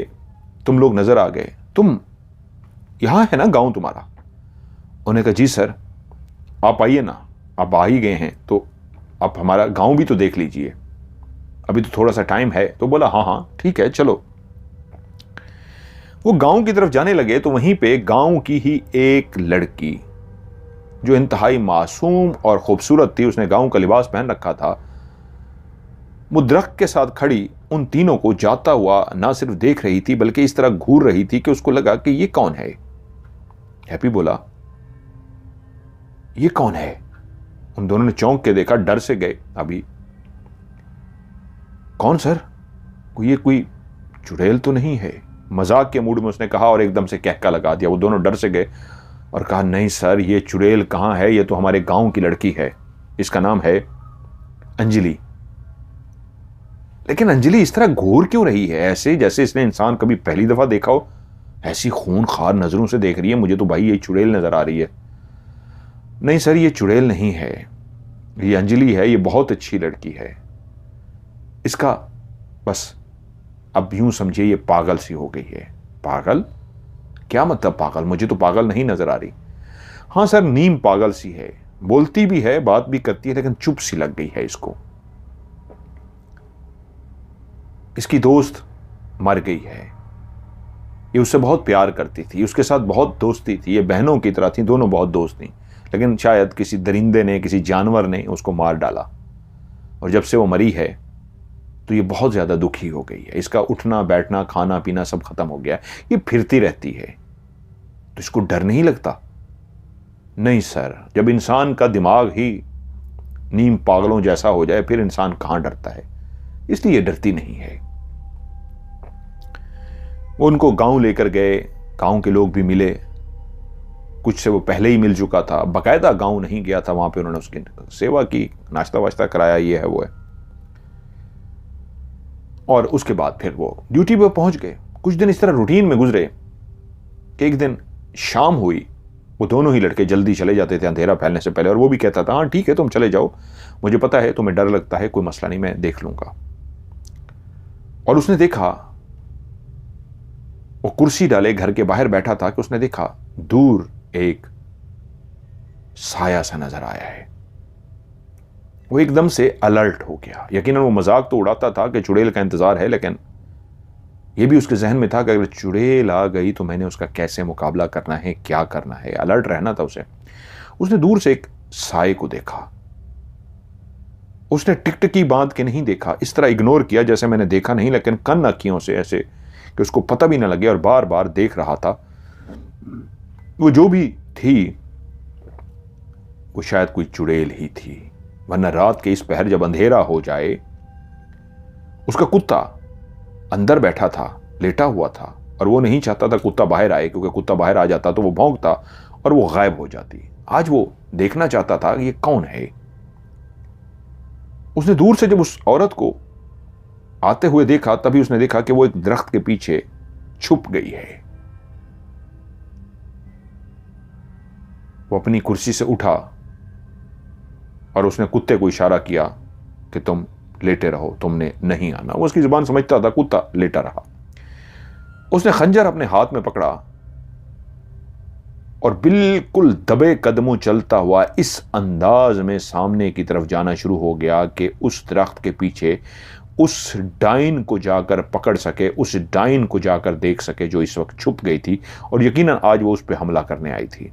तुम लोग नजर आ गए। तुम यहां है ना गांव तुम्हारा? उन्होंने कहा, जी सर। आप आइए ना, आप आ ही गए हैं तो आप हमारा गांव भी तो देख लीजिए, अभी तो थोड़ा सा टाइम है। तो बोला, हाँ हाँ ठीक है चलो। वो गांव की तरफ जाने लगे तो वहीं पे गांव की ही एक लड़की जो इंतहाई मासूम और खूबसूरत थी, उसने गांव का लिबास पहन रखा था, वो दरख्त के साथ खड़ी उन तीनों को जाता हुआ ना सिर्फ देख रही थी बल्कि इस तरह घूर रही थी कि उसको लगा कि ये कौन है। हैप्पी बोला, ये कौन है? उन दोनों ने चौंक के देखा, डर से गए। अभी कौन सर? ये कोई चुड़ैल तो नहीं है? मजाक के मूड में उसने कहा और एकदम से कहका लगा दिया। वो दोनों डर से गए और कहा, नहीं सर, ये चुड़ैल कहां है, ये तो हमारे गांव की लड़की है, इसका नाम है अंजलि। लेकिन अंजलि इस तरह घूर क्यों रही है, ऐसे जैसे इसने इंसान कभी पहली दफा देखा हो? ऐसी खूनखार नजरों से देख रही है, मुझे तो भाई ये चुड़ैल नजर आ रही है। नहीं सर, ये चुड़ैल नहीं है, ये अंजलि है, ये बहुत अच्छी लड़की है। इसका बस अब यूं समझिए ये पागल सी हो गई है। पागल? क्या मतलब पागल? मुझे तो पागल नहीं नजर आ रही। हाँ सर, नीम पागल सी है, बोलती भी है, बात भी करती है, लेकिन चुप सी लग गई है इसको। इसकी दोस्त मर गई है। ये उससे बहुत प्यार करती थी, उसके साथ बहुत दोस्ती थी, ये बहनों की तरह थी, दोनों बहुत दोस्त थी। लेकिन शायद किसी दरिंदे ने, किसी जानवर ने उसको मार डाला, और जब से वो मरी है तो ये बहुत ज़्यादा दुखी हो गई है। इसका उठना बैठना खाना पीना सब खत्म हो गया है, ये फिरती रहती है। तो इसको डर नहीं लगता? नहीं सर, जब इंसान का दिमाग ही नीम पागलों जैसा हो जाए फिर इंसान कहां डरता है, इसलिए डरती नहीं है। वो उनको गांव लेकर गए, गांव के लोग भी मिले, कुछ से वो पहले ही मिल चुका था, बकायदा गांव नहीं गया था, वहां पे उन्होंने उसकी सेवा की, नाश्ता वाश्ता कराया, ये है वो है। और उसके बाद फिर वो ड्यूटी पे पहुंच गए। कुछ दिन इस तरह रूटीन में गुजरे कि एक दिन शाम हुई। वो दोनों ही लड़के जल्दी चले जाते थे अंधेरा फैलने से पहले, और वो भी कहता था हाँ ठीक है तुम चले जाओ, मुझे पता है तुम्हें डर लगता है, कोई मसला नहीं, मैं देख लूंगा। और उसने देखा, वो कुर्सी डाले घर के बाहर बैठा था कि उसने देखा दूर एक साया सा नजर आया है। वो एकदम से अलर्ट हो गया। यकीनन वो मजाक तो उड़ाता था कि चुड़ैल का इंतजार है, लेकिन यह भी उसके जहन में था कि अगर चुड़ैल आ गई तो मैंने उसका कैसे मुकाबला करना है, क्या करना है, अलर्ट रहना था उसे। उसने दूर से एक साए को देखा। उसने टिकटिकी बांध के नहीं देखा, इस तरह इग्नोर किया जैसे मैंने देखा नहीं, लेकिन कन अखियों से ऐसे कि उसको पता भी ना लगे, और बार बार देख रहा था। वो जो भी थी वो शायद कोई चुड़ैल ही थी, वरना रात के इस पहर जब अंधेरा हो जाए। उसका कुत्ता अंदर बैठा था, लेटा हुआ था, और वो नहीं चाहता था कुत्ता बाहर आए, क्योंकि कुत्ता बाहर आ जाता तो वो भौंकता और वो गायब हो जाती। आज वो देखना चाहता था कि ये कौन है। उसने दूर से जब उस औरत को आते हुए देखा, तभी उसने देखा कि वो एक दरख्त के पीछे छुप गई है। वो अपनी कुर्सी से उठा और उसने कुत्ते को इशारा किया कि तुम लेटे रहो, तुमने नहीं आना। वो उसकी जुबान समझता था, कुत्ता लेटा रहा। उसने खंजर अपने हाथ में पकड़ा और बिल्कुल दबे कदमों चलता हुआ इस अंदाज में सामने की तरफ जाना शुरू हो गया कि उस दरख्त के पीछे उस डाइन को जाकर पकड़ सके, उस डाइन को जाकर देख सके जो इस वक्त छुप गई थी, और यकीनन आज वो उस पर हमला करने आई थी।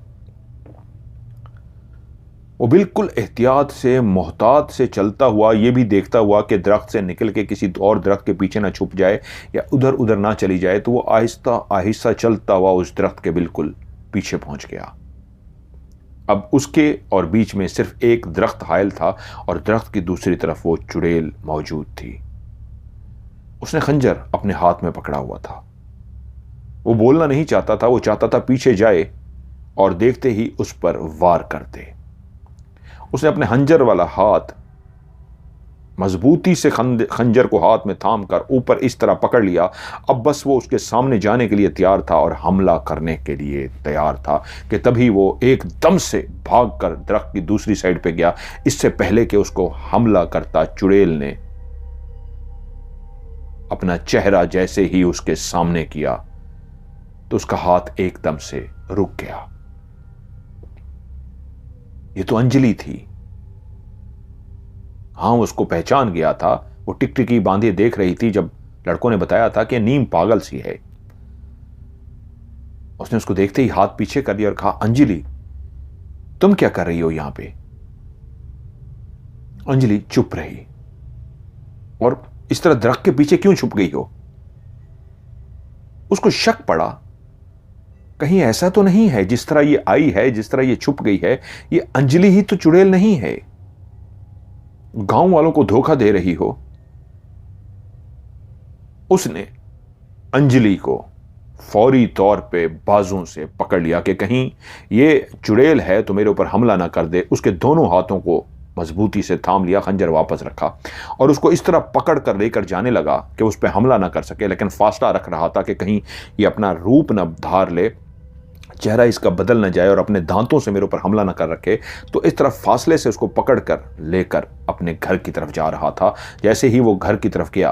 वो बिल्कुल एहतियात से, मोहतात से चलता हुआ, ये भी देखता हुआ कि दरख्त से निकल के किसी और दरख्त के पीछे ना छुप जाए या उधर उधर ना चली जाए। तो वो आहिस्ता आहिस्ता चलता हुआ उस दरख्त के बिल्कुल पीछे पहुंच गया। अब उसके और बीच में सिर्फ एक दरख्त हायल था, और दरख्त की दूसरी तरफ वो चुड़ैल मौजूद थी। उसने खंजर अपने हाथ में पकड़ा हुआ था। वो बोलना नहीं चाहता था, वो चाहता था पीछे जाए और देखते ही उस पर वार कर दे। उसने अपने खंजर वाला हाथ मजबूती से खंजर को हाथ में थाम कर ऊपर इस तरह पकड़ लिया। अब बस वो उसके सामने जाने के लिए तैयार था और हमला करने के लिए तैयार था कि तभी वो एकदम से भागकर दरख्त की दूसरी साइड पे गया। इससे पहले कि उसको हमला करता, चुड़ैल ने अपना चेहरा जैसे ही उसके सामने किया तो उसका हाथ एकदम से रुक गया। ये तो अंजलि थी। हां, उसको पहचान गया था। वो टिकटिकी बांधे देख रही थी जब लड़कों ने बताया था कि नीम पागल सी है। उसने उसको देखते ही हाथ पीछे कर दिया और कहा, अंजलि तुम क्या कर रही हो यहां पे? अंजलि चुप रही और इस तरह दरख्त के पीछे क्यों छुप गई हो? उसको शक पड़ा, कहीं ऐसा तो नहीं है जिस तरह ये आई है, जिस तरह ये छुप गई है, ये अंजलि ही तो चुड़ैल नहीं है, गांव वालों को धोखा दे रही हो। उसने अंजलि को फौरी तौर पे बाजों से पकड़ लिया कि कहीं ये चुड़ैल है तो मेरे ऊपर हमला ना कर दे। उसके दोनों हाथों को मजबूती से थाम लिया, खंजर वापस रखा और उसको इस तरह पकड़ कर लेकर जाने लगा कि उस पर हमला ना कर सके, लेकिन फासला रख रहा था कि कहीं ये अपना रूप न धार ले, चेहरा इसका बदल न जाए और अपने दांतों से मेरे ऊपर हमला न कर रखे। तो इस तरह फासले से उसको पकड़ कर लेकर अपने घर की तरफ जा रहा था। जैसे ही वो घर की तरफ गया,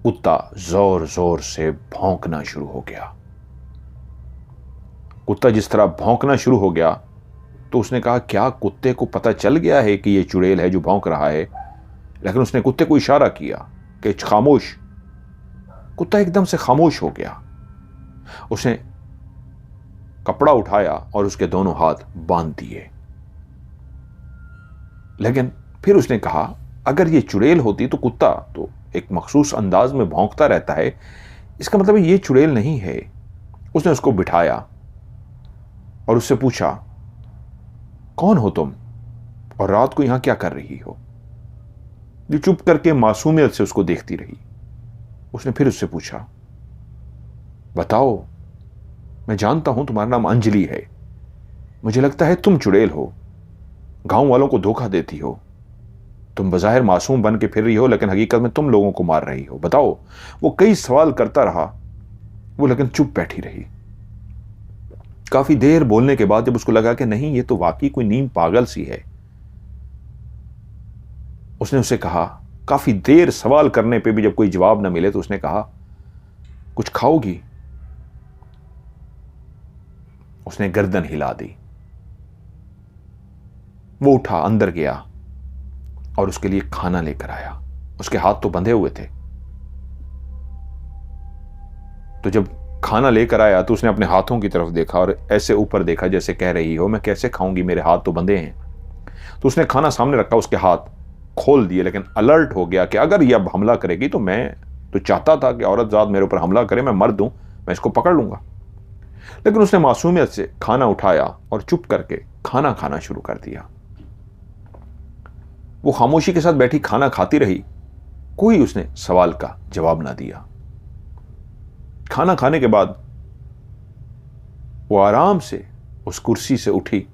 कुत्ता जोर जोर से भौंकना शुरू हो गया। कुत्ता जिस तरह भौंकना शुरू हो गया तो उसने कहा, क्या कुत्ते को पता चल गया है कि ये चुड़ैल है जो भौंक रहा है? लेकिन उसने कुत्ते को इशारा किया कि खामोश। कुत्ता एकदम से खामोश हो गया। उसने कपड़ा उठाया और उसके दोनों हाथ बांध दिए। लेकिन फिर उसने कहा, अगर ये चुड़ैल होती तो कुत्ता तो एक मखसूस अंदाज में भौंकता रहता है, इसका मतलब ये चुड़ैल नहीं है। उसने उसको बिठाया और उससे पूछा, कौन हो तुम और रात को यहां क्या कर रही हो? जो चुप करके मासूमियत से उसको देखती रही। उसने फिर उससे पूछा, बताओ, मैं जानता हूं तुम्हारा नाम अंजलि है। मुझे लगता है तुम चुड़ैल हो, गांव वालों को धोखा देती हो। तुम बज़ाहिर मासूम बन के फिर रही हो, लेकिन हकीकत में तुम लोगों को मार रही हो। बताओ। वो कई सवाल करता रहा, वो लेकिन चुप बैठी रही। काफी देर बोलने के बाद जब उसको लगा कि नहीं, ये तो वाकई कोई नीम पागल सी है, उसने उसे कहा, काफी देर सवाल करने पे भी जब कोई जवाब ना मिले तो उसने कहा, कुछ खाओगी? उसने गर्दन हिला दी। वो उठा, अंदर गया और उसके लिए खाना लेकर आया। उसके हाथ तो बंधे हुए थे। तो जब खाना लेकर आया तो उसने अपने हाथों की तरफ देखा और ऐसे ऊपर देखा जैसे कह रही हो, मैं कैसे खाऊंगी, मेरे हाथ तो बंधे हैं। तो उसने खाना सामने रखा, उसके हाथ खोल दिए, लेकिन अलर्ट हो गया कि अगर ये अब हमला करेगी तो मैं तो चाहता था कि औरत जात मेरे ऊपर हमला करे, मैं मर दूं, मैं इसको पकड़ लूंगा। लेकिन उसने मासूमियत से खाना उठाया और चुप करके खाना खाना शुरू कर दिया। वो खामोशी के साथ बैठी खाना खाती रही। कोई उसने सवाल का जवाब ना दिया। खाना खाने के बाद वो आराम से उस कुर्सी से उठी।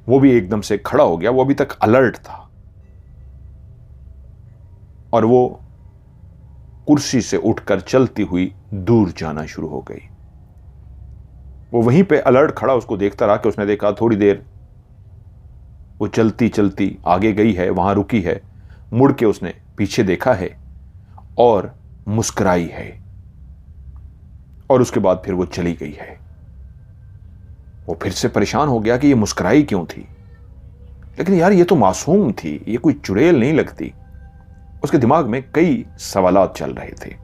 वो भी एकदम से खड़ा हो गया। वो अभी तक अलर्ट था और वो कुर्सी से उठकर चलती हुई दूर जाना शुरू हो गई। वो वहीं पे अलर्ट खड़ा उसको देखता रहा कि उसने देखा थोड़ी देर वो चलती चलती आगे गई है, वहां रुकी है, मुड़ के उसने पीछे देखा है और मुस्कुराई है, और उसके बाद फिर वो चली गई है। वो फिर से परेशान हो गया कि ये मुस्कुराई क्यों थी, लेकिन यार ये तो मासूम थी, ये कोई चुड़ैल नहीं लगती। उसके दिमाग में कई सवालात चल रहे थे।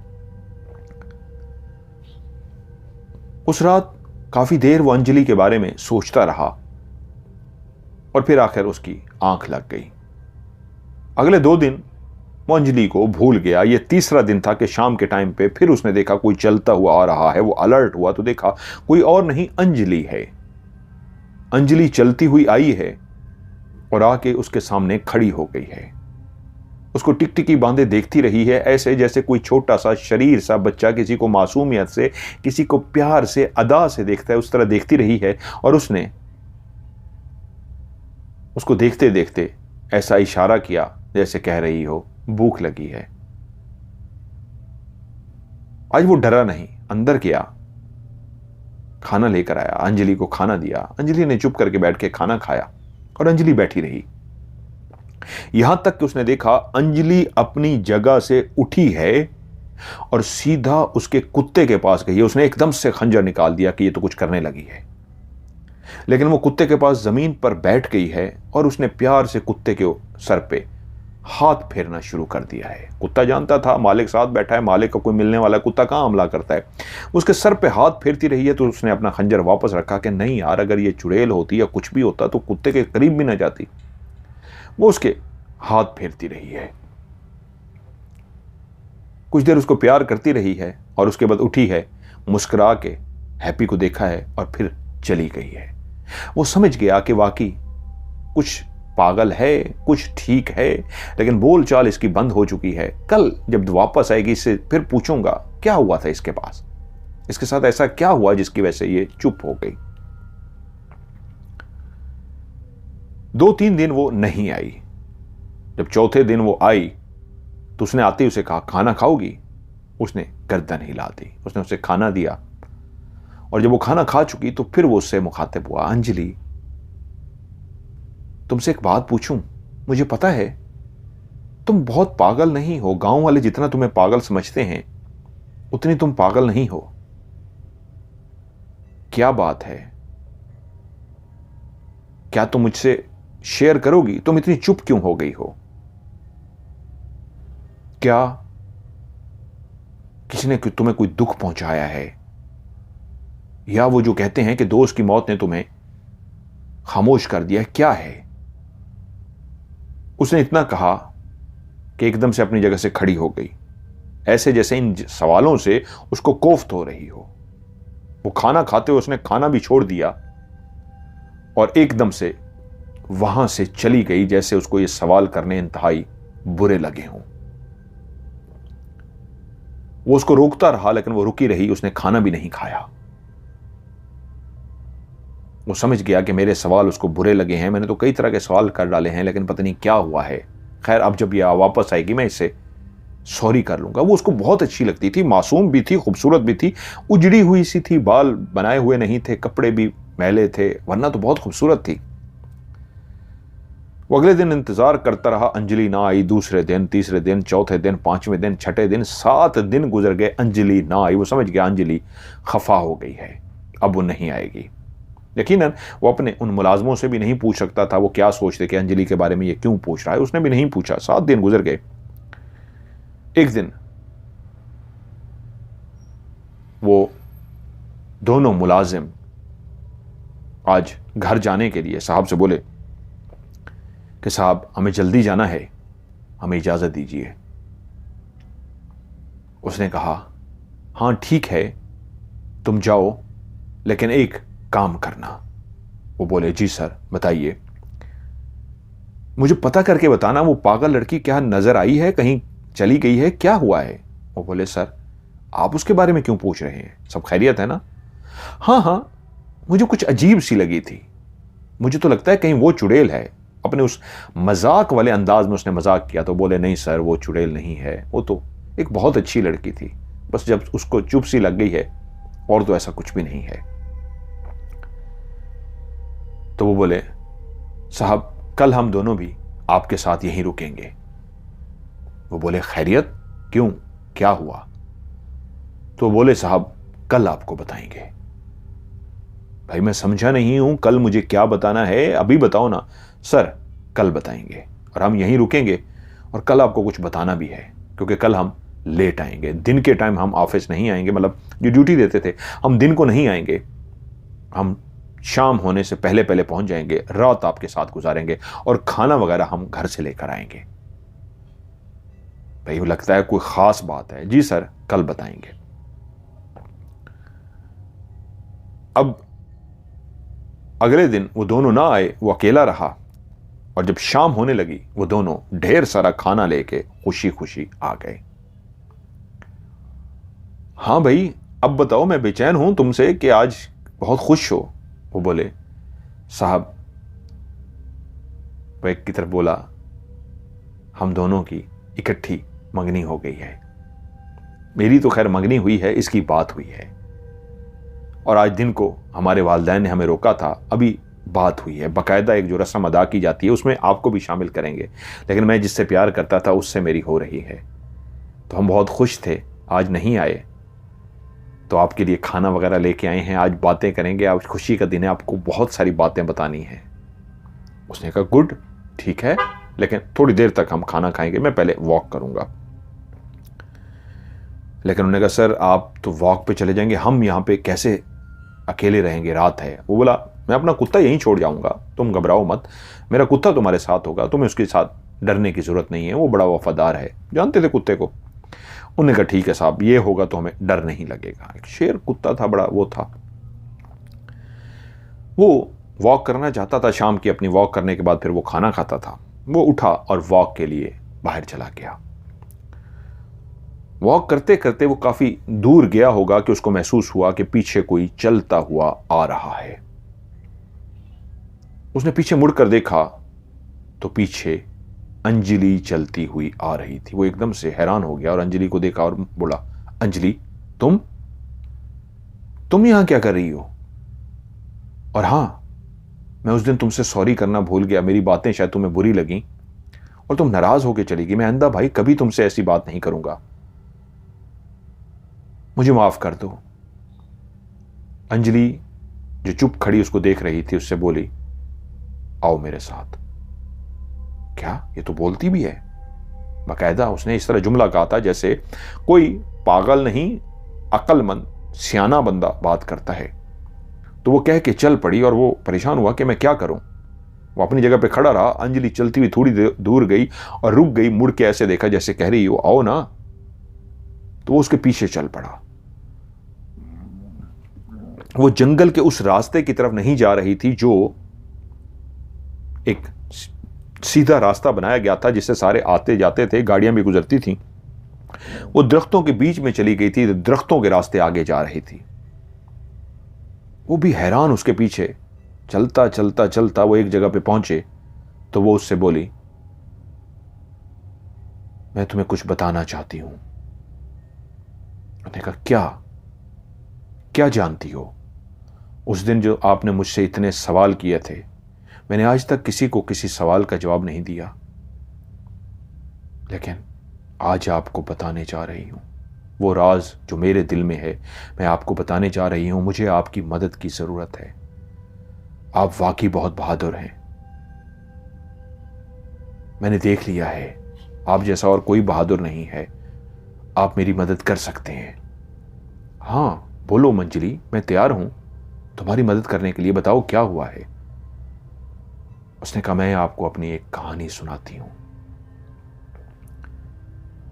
उस रात काफी देर वो अंजलि के बारे में सोचता रहा और फिर आखिर उसकी आंख लग गई। अगले 2 दिन वो अंजलि को भूल गया। ये तीसरा दिन था कि शाम के टाइम पे फिर उसने देखा कोई चलता हुआ आ रहा है। वो अलर्ट हुआ तो देखा कोई और नहीं, अंजलि है। अंजलि चलती हुई आई है और आके उसके सामने खड़ी हो गई है। उसको टिकटिकी बांधे देखती रही है, ऐसे जैसे कोई छोटा सा शरीर सा बच्चा किसी को मासूमियत से, किसी को प्यार से, अदा से देखता है, उस तरह देखती रही है। और उसने उसको देखते देखते ऐसा इशारा किया जैसे कह रही हो भूख लगी है। आज वो डरा नहीं, अंदर गया, खाना लेकर आया, अंजलि को खाना दिया। अंजलि ने चुप करके बैठ के खाना खाया और अंजलि बैठी रही। यहां तक कि उसने देखा अंजलि अपनी जगह से उठी है और सीधा उसके कुत्ते के पास गई है। उसने एकदम से खंजर निकाल दिया कि ये तो कुछ करने लगी है, लेकिन वो कुत्ते के पास जमीन पर बैठ गई है और उसने प्यार से कुत्ते के सर पे हाथ फेरना शुरू कर दिया है। कुत्ता जानता था मालिक साथ बैठा है, मालिक का कोई मिलने वाला, कुत्ता कहां हमला करता है। उसके सर पे हाथ फेरती रही है तो उसने अपना खंजर वापस रखा कि नहीं यार, अगर ये चुड़ैल होती या कुछ भी होता तो कुत्ते के करीब भी ना जाती। वो उसके हाथ फेरती रही है, कुछ देर उसको प्यार करती रही है और उसके बाद उठी है, मुस्कुरा के हैप्पी को देखा है और फिर चली गई है। वो समझ गया कि वाकई कुछ पागल है, कुछ ठीक है, लेकिन बोलचाल इसकी बंद हो चुकी है। कल जब वापस आएगी इससे फिर पूछूंगा क्या हुआ था इसके पास, इसके साथ ऐसा क्या हुआ जिसकी वजह से ये चुप हो गई। 2-3 दिन वो नहीं आई। जब चौथे दिन वो आई तो उसने आते ही उसे कहा खाना खाओगी? उसने गर्दन हिला दी। उसने उसे खाना दिया और जब वो खाना खा चुकी तो फिर वो उससे मुखातिब हुआ, अंजलि तुमसे एक बात पूछूं? मुझे पता है तुम बहुत पागल नहीं हो, गांव वाले जितना तुम्हें पागल समझते हैं उतनी तुम पागल नहीं हो। क्या बात है? क्या तुम मुझसे शेयर करोगी? तुम इतनी चुप क्यों हो गई हो? क्या किसी ने तुम्हें कोई दुख पहुंचाया है, या वो जो कहते हैं कि दोस्त की मौत ने तुम्हें खामोश कर दिया है, क्या है? उसने इतना कहा कि एकदम से अपनी जगह से खड़ी हो गई, ऐसे जैसे इन सवालों से उसको कोफ्त हो रही हो। वो खाना खाते हुए उसने खाना भी छोड़ दिया और एकदम से वहां से चली गई, जैसे उसको ये सवाल करने इंतहाई बुरे लगे हों। वो उसको रोकता रहा लेकिन वो रुकी रही, उसने खाना भी नहीं खाया। वो समझ गया कि मेरे सवाल उसको बुरे लगे हैं, मैंने तो कई तरह के सवाल कर डाले हैं लेकिन पता नहीं क्या हुआ है। खैर, अब जब यह वापस आएगी मैं इससे सॉरी कर लूंगा। वो उसको बहुत अच्छी लगती थी, मासूम भी थी, खूबसूरत भी थी, उजड़ी हुई सी थी, बाल बनाए हुए नहीं थे, कपड़े भी मैले थे, वरना तो बहुत खूबसूरत थी। वो अगले दिन इंतजार करता रहा, अंजलि ना आई। दूसरे दिन, तीसरे दिन, चौथे दिन, पांचवें दिन, छठे दिन, 7 दिन गुजर गए, अंजलि ना आई। वो समझ गया अंजलि खफा हो गई है, अब वो नहीं आएगी। यकीनन वो अपने उन मुलाजमों से भी नहीं पूछ सकता था वो क्या सोचते कि अंजलि के बारे में ये क्यों पूछ रहा है। उसने भी नहीं पूछा। 7 दिन गुजर गए। एक दिन वो दोनों मुलाजिम आज घर जाने के लिए साहब से बोले कि साहब हमें जल्दी जाना है, हमें इजाजत दीजिए। उसने कहा हां ठीक है तुम जाओ, लेकिन एक काम करना। वो बोले जी सर बताइए। मुझे पता करके बताना वो पागल लड़की क्या नजर आई है, कहीं चली गई है, क्या हुआ है? वो बोले सर आप उसके बारे में क्यों पूछ रहे हैं, सब खैरियत है ना? हाँ हाँ, मुझे कुछ अजीब सी लगी थी, मुझे तो लगता है कहीं वो चुड़ैल है। अपने उस मजाक वाले अंदाज में उसने मजाक किया। तो बोले नहीं सर वो चुड़ैल नहीं है, वो तो एक बहुत अच्छी लड़की थी, बस जब उसको चुप सी लग गई है, और तो ऐसा कुछ भी नहीं है। तो वो बोले साहब कल हम दोनों भी आपके साथ यहीं रुकेंगे। वो बोले खैरियत, क्यों, क्या हुआ? तो बोले साहब कल आपको बताएंगे। भाई मैं समझा नहीं हूं, कल मुझे क्या बताना है, अभी बताओ ना। सर कल बताएंगे और हम यहीं रुकेंगे, और कल आपको कुछ बताना भी है, क्योंकि कल हम लेट आएंगे। दिन के टाइम हम ऑफिस नहीं आएंगे, मतलब जो ड्यूटी देते थे हम दिन को नहीं आएंगे, हम शाम होने से पहले पहले पहुंच जाएंगे, रात आपके साथ गुजारेंगे और खाना वगैरह हम घर से लेकर आएंगे। भाई लगता है कोई खास बात है। जी सर कल बताएंगे। अब अगले दिन वो दोनों ना आए, वो अकेला रहा, और जब शाम होने लगी वो दोनों ढेर सारा खाना लेके खुशी खुशी आ गए। हाँ भाई अब बताओ, मैं बेचैन हूं तुमसे कि आज बहुत खुश हो। वो बोले साहब, वो एक की तरफ बोला, हम दोनों की इकट्ठी मंगनी हो गई है। मेरी तो खैर मंगनी हुई है, इसकी बात हुई है, और आज दिन को हमारे वालिदैन ने हमें रोका था, अभी बात हुई है। बाकायदा एक जो रस्म अदा की जाती है उसमें आपको भी शामिल करेंगे, लेकिन मैं जिससे प्यार करता था उससे मेरी हो रही है। तो हम बहुत खुश थे, आज नहीं आए, तो आपके लिए खाना वगैरह लेके आए हैं, आज बातें करेंगे, आज खुशी का दिन है, आपको बहुत सारी बातें बतानी है। उसने कहा गुड, ठीक है, लेकिन थोड़ी देर तक हम खाना खाएंगे, मैं पहले वॉक करूंगा। लेकिन उन्होंने कहा सर आप तो वॉक पे चले जाएंगे, हम यहां पे कैसे अकेले रहेंगे, रात है। वो बोला मैं अपना कुत्ता यहीं छोड़ जाऊंगा, तुम घबराओ मत, मेरा कुत्ता तुम्हारे साथ होगा, तुम्हें उसके साथ डरने की जरूरत नहीं है, वो बड़ा वफादार है। जानते थे कुत्ते को। उन्होंने कहा ठीक है साहब, ये होगा तो हमें डर नहीं लगेगा। एक शेर कुत्ता था, बड़ा वो था। वो वॉक करना चाहता था, शाम की अपनी वॉक करने के बाद फिर वो खाना खाता था। वो उठा और वॉक के लिए बाहर चला गया। वॉक करते करते वो काफी दूर गया होगा कि उसको महसूस हुआ कि पीछे कोई चलता हुआ आ रहा है। उसने पीछे मुड़कर देखा तो पीछे अंजलि चलती हुई आ रही थी। वो एकदम से हैरान हो गया और अंजलि को देखा और बोला अंजलि तुम यहां क्या कर रही हो? और हां, मैं उस दिन तुमसे सॉरी करना भूल गया, मेरी बातें शायद तुम्हें बुरी लगी और तुम नाराज होकर चली गई। मैं आइंदा भाई कभी तुमसे ऐसी बात नहीं करूंगा, मुझे माफ कर दो। अंजलि जो चुप खड़ी उसको देख रही थी उससे बोली आओ मेरे साथ। क्या ये तो बोलती भी है? बाकायदा उसने इस तरह जुमला कहा था जैसे कोई पागल नहीं, अक्लमंद सियाना बंदा बात करता है। तो वो कह के चल पड़ी और वो परेशान हुआ कि मैं क्या करूं। वो अपनी जगह पे खड़ा रहा। अंजलि चलती हुई थोड़ी दूर गई और रुक गई, मुड़ के ऐसे देखा जैसे कह रही हो आओ ना। तो वो उसके पीछे चल पड़ा। वो जंगल के उस रास्ते की तरफ नहीं जा रही थी जो एक सीधा रास्ता बनाया गया था जिससे सारे आते जाते थे, गाड़ियां भी गुजरती थी। वो दरख्तों के बीच में चली गई थी, दरख्तों के रास्ते आगे जा रही थी। वो भी हैरान उसके पीछे चलता चलता चलता वो एक जगह पे पहुंचे तो वो उससे बोली, मैं तुम्हें कुछ बताना चाहती हूं। उसने कहा क्या? क्या जानती हो? उस दिन जो आपने मुझसे इतने सवाल किए थे, मैंने आज तक किसी को किसी सवाल का जवाब नहीं दिया, लेकिन आज आपको बताने जा रही हूं। वो राज जो मेरे दिल में है मैं आपको बताने जा रही हूं। मुझे आपकी मदद की जरूरत है। आप वाकई बहुत बहादुर हैं। मैंने देख लिया है, आप जैसा और कोई बहादुर नहीं है। आप मेरी मदद कर सकते हैं। हां बोलो मंजली, मैं तैयार हूं तुम्हारी मदद करने के लिए। बताओ क्या हुआ है? उसने कहा मैं आपको अपनी एक कहानी सुनाती हूं।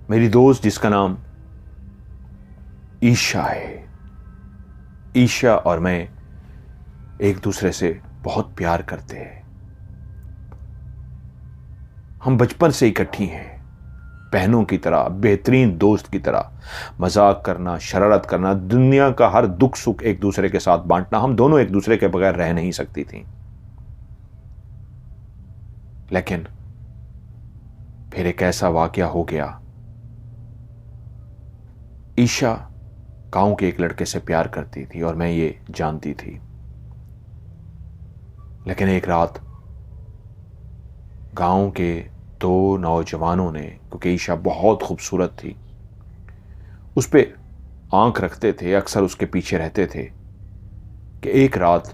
मेरी दोस्त जिसका नाम ईशा है, ईशा और मैं एक दूसरे से बहुत प्यार करते हैं। हम बचपन से इकट्ठी हैं, बहनों की तरह, बेहतरीन दोस्त की तरह। मजाक करना, शरारत करना, दुनिया का हर दुख सुख एक दूसरे के साथ बांटना। हम दोनों एक दूसरे के बगैर रह नहीं सकती थी। लेकिन फिर एक ऐसा वाकया हो गया। ईशा गांव के एक लड़के से प्यार करती थी और मैं ये जानती थी। लेकिन एक रात गांव के दो नौजवानों ने, क्योंकि ईशा बहुत खूबसूरत थी, उस पे आंख रखते थे, अक्सर उसके पीछे रहते थे, कि एक रात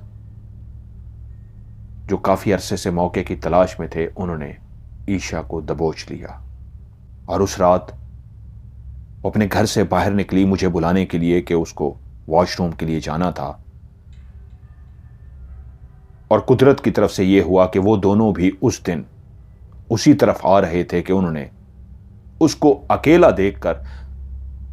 जो काफी अरसे से मौके की तलाश में थे, उन्होंने ईशा को दबोच लिया। और उस रात वो अपने घर से बाहर निकली मुझे बुलाने के लिए कि उसको वॉशरूम के लिए जाना था। और कुदरत की तरफ से यह हुआ कि वो दोनों भी उस दिन उसी तरफ आ रहे थे कि उन्होंने उसको अकेला देखकर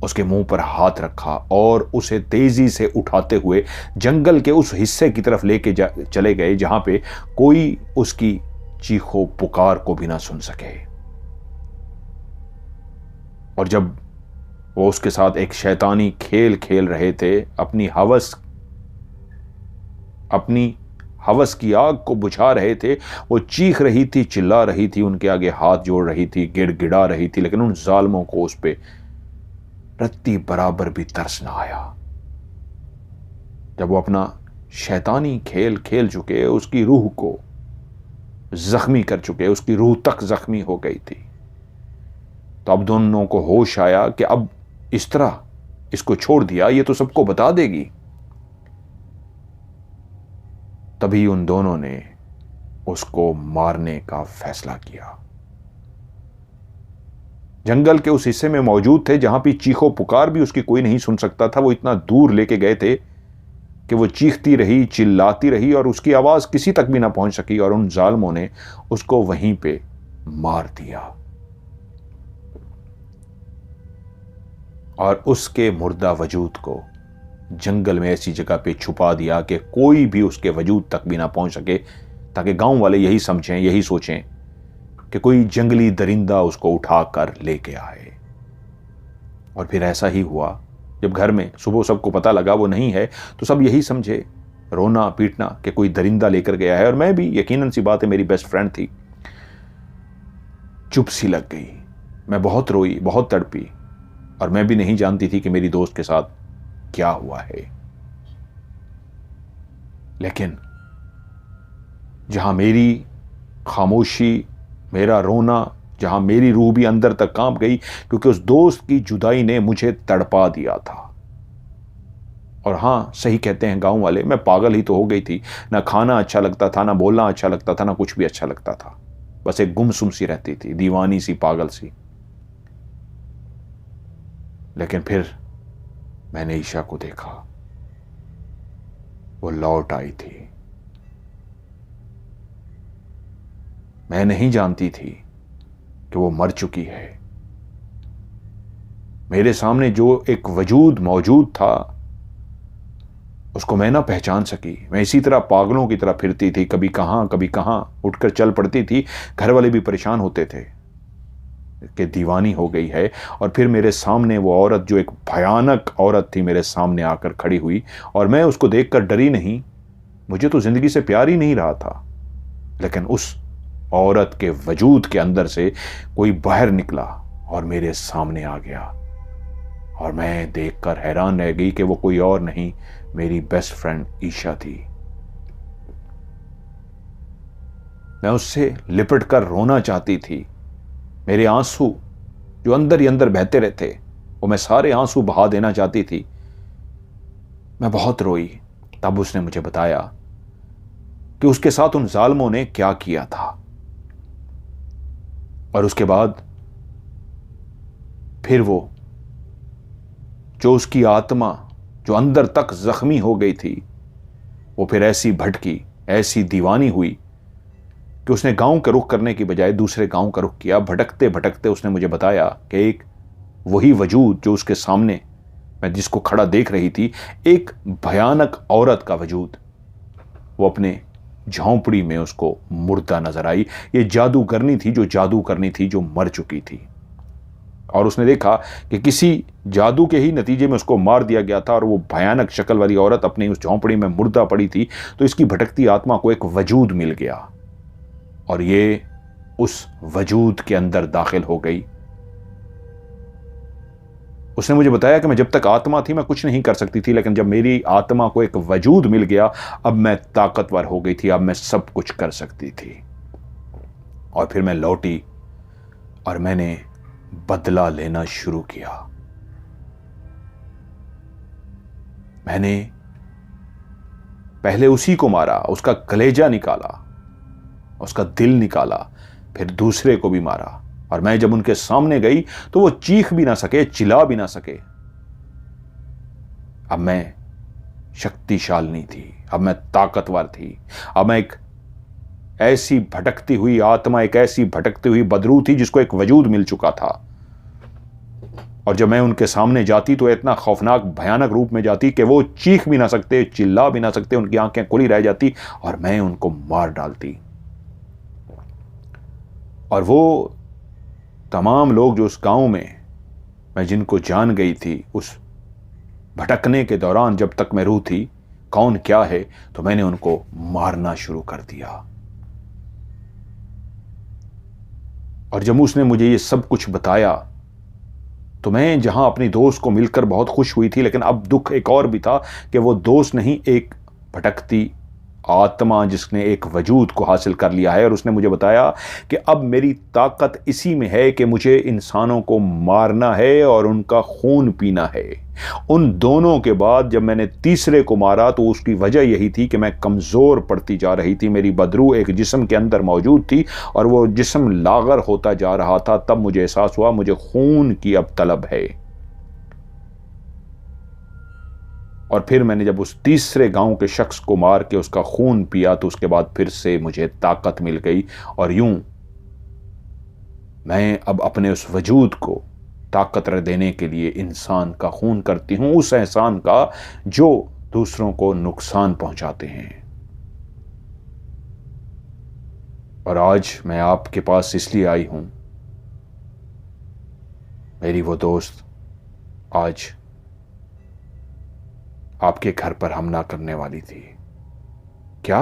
उसके मुंह पर हाथ रखा और उसे तेजी से उठाते हुए जंगल के उस हिस्से की तरफ लेके चले गए जहां पे कोई उसकी चीखों पुकार को भी ना सुन सके। और जब वो उसके साथ एक शैतानी खेल खेल रहे थे, अपनी हवस की आग को बुझा रहे थे, वो चीख रही थी, चिल्ला रही थी, उनके आगे हाथ जोड़ रही थी, गिड़गिड़ा रही थी, लेकिन उन जालिमों को उस पे रत्ती बराबर भी तरस ना आया। जब वो अपना शैतानी खेल खेल चुके, उसकी रूह को जख्मी कर चुके, उसकी रूह तक जख्मी हो गई थी, तो अब दोनों को होश आया कि अब इस तरह इसको छोड़ दिया ये तो सबको बता देगी। तभी उन दोनों ने उसको मारने का फैसला किया। जंगल के उस हिस्से में मौजूद थे जहां भी चीखों पुकार भी उसकी कोई नहीं सुन सकता था। वो इतना दूर लेके गए थे कि वो चीखती रही, चिल्लाती रही और उसकी आवाज किसी तक भी ना पहुंच सकी, और उन जालिमों ने उसको वहीं पे मार दिया और उसके मुर्दा वजूद को जंगल में ऐसी जगह पे छुपा दिया कि कोई भी उसके वजूद तक भी ना पहुंच सके, ताकि गांव वाले यही समझें, यही सोचें कि कोई जंगली दरिंदा उसको उठाकर लेके आए। और फिर ऐसा ही हुआ। जब घर में सुबह सबको पता लगा वो नहीं है, तो सब यही समझे, रोना पीटना, कि कोई दरिंदा लेकर गया है। और मैं भी, यकीनन सी बात है, मेरी बेस्ट फ्रेंड थी, चुप सी लग गई। मैं बहुत रोई, बहुत तड़पी, और मैं भी नहीं जानती थी कि मेरी दोस्त के साथ क्या हुआ है। लेकिन जहां मेरी खामोशी, मेरा रोना, जहां मेरी रूह भी अंदर तक कांप गई, क्योंकि उस दोस्त की जुदाई ने मुझे तड़पा दिया था। और हां, सही कहते हैं गांव वाले, मैं पागल ही तो हो गई थी। ना खाना अच्छा लगता था, ना बोलना अच्छा लगता था, ना कुछ भी अच्छा लगता था। बस एक गुमसुम सी रहती थी, दीवानी सी, पागल सी। लेकिन फिर मैंने ईशा को देखा, वो लौट आई थी। मैं नहीं जानती थी कि वो मर चुकी है। मेरे सामने जो एक वजूद मौजूद था उसको मैं ना पहचान सकी। मैं इसी तरह पागलों की तरह फिरती थी, कभी कहां उठकर चल पड़ती थी। घर वाले भी परेशान होते थे कि दीवानी हो गई है। और फिर मेरे सामने वो औरत, जो एक भयानक औरत थी, मेरे सामने आकर खड़ी हुई और मैं उसको देखकर डरी नहीं। मुझे तो जिंदगी से प्यार ही नहीं रहा था, लेकिन उस औरत के वजूद के अंदर से कोई बाहर निकला और मेरे सामने आ गया। और मैं देखकर हैरान रह गई कि वो कोई और नहीं, मेरी बेस्ट फ्रेंड ईशा थी। मैं उससे लिपट कर रोना चाहती थी। मेरे आंसू जो अंदर ही अंदर बहते रहते, वो मैं सारे आंसू बहा देना चाहती थी। मैं बहुत रोई। तब उसने मुझे बताया कि उसके साथ उन जालिमों ने क्या किया था। और उसके बाद फिर वो जो उसकी आत्मा जो अंदर तक जख्मी हो गई थी, वो फिर ऐसी भटकी, ऐसी दीवानी हुई कि उसने गांव का रुख करने की बजाय दूसरे गांव का रुख किया। भटकते भटकते उसने मुझे बताया कि एक वही वजूद जो उसके सामने मैं जिसको खड़ा देख रही थी, एक भयानक औरत का वजूद, वो अपने झोंपड़ी में उसको मुर्दा नजर आई। ये जादूगरनी थी, जो जादू करनी थी, जो मर चुकी थी। और उसने देखा कि किसी जादू के ही नतीजे में उसको मार दिया गया था और वो भयानक शक्ल वाली औरत अपनी उस झोंपड़ी में मुर्दा पड़ी थी। तो इसकी भटकती आत्मा को एक वजूद मिल गया और ये उस वजूद के अंदर दाखिल हो गई। उसने मुझे बताया कि मैं जब तक आत्मा थी मैं कुछ नहीं कर सकती थी, लेकिन जब मेरी आत्मा को एक वजूद मिल गया, अब मैं ताकतवर हो गई थी, अब मैं सब कुछ कर सकती थी। और फिर मैं लौटी और मैंने बदला लेना शुरू किया। मैंने पहले उसी को मारा, उसका कलेजा निकाला, उसका दिल निकाला, फिर दूसरे को भी मारा। और मैं जब उनके सामने गई तो वो चीख भी ना सके, चिल्ला भी ना सके। अब मैं शक्तिशाली थी, अब मैं ताकतवर थी। अब मैं एक ऐसी भटकती हुई आत्मा, एक ऐसी भटकती हुई बदरू थी जिसको एक वजूद मिल चुका था। और जब मैं उनके सामने जाती तो इतना खौफनाक भयानक रूप में जाती कि वो चीख भी ना सकते, चिल्ला भी ना सकते, उनकी आंखें खुली रह जाती और मैं उनको मार डालती। और वो तमाम लोग जो उस गांव में मैं जिनको जान गई थी, उस भटकने के दौरान जब तक मैं रूह थी, कौन क्या है, तो मैंने उनको मारना शुरू कर दिया। और जब उसने मुझे ये सब कुछ बताया तो मैं जहां अपनी दोस्त को मिलकर बहुत खुश हुई थी, लेकिन अब दुख एक और भी था कि वो दोस्त नहीं, एक भटकती आत्मा जिसने एक वजूद को हासिल कर लिया है। और उसने मुझे बताया कि अब मेरी ताकत इसी में है कि मुझे इंसानों को मारना है और उनका खून पीना है। उन दोनों के बाद जब मैंने तीसरे को मारा तो उसकी वजह यही थी कि मैं कमज़ोर पड़ती जा रही थी। मेरी बदरू एक जिस्म के अंदर मौजूद थी और वो जिस्म लागर होता जा रहा था। तब मुझे एहसास हुआ मुझे खून की अब तलब है। और फिर मैंने जब उस तीसरे गांव के शख्स को मार के उसका खून पिया तो उसके बाद फिर से मुझे ताकत मिल गई। और यूं मैं अब अपने उस वजूद को ताकत देने के लिए इंसान का खून करती हूं, उस इंसान का जो दूसरों को नुकसान पहुंचाते हैं। और आज मैं आपके पास इसलिए आई हूं, मेरी वो दोस्त आज आपके घर पर हमला करने वाली थी। क्या?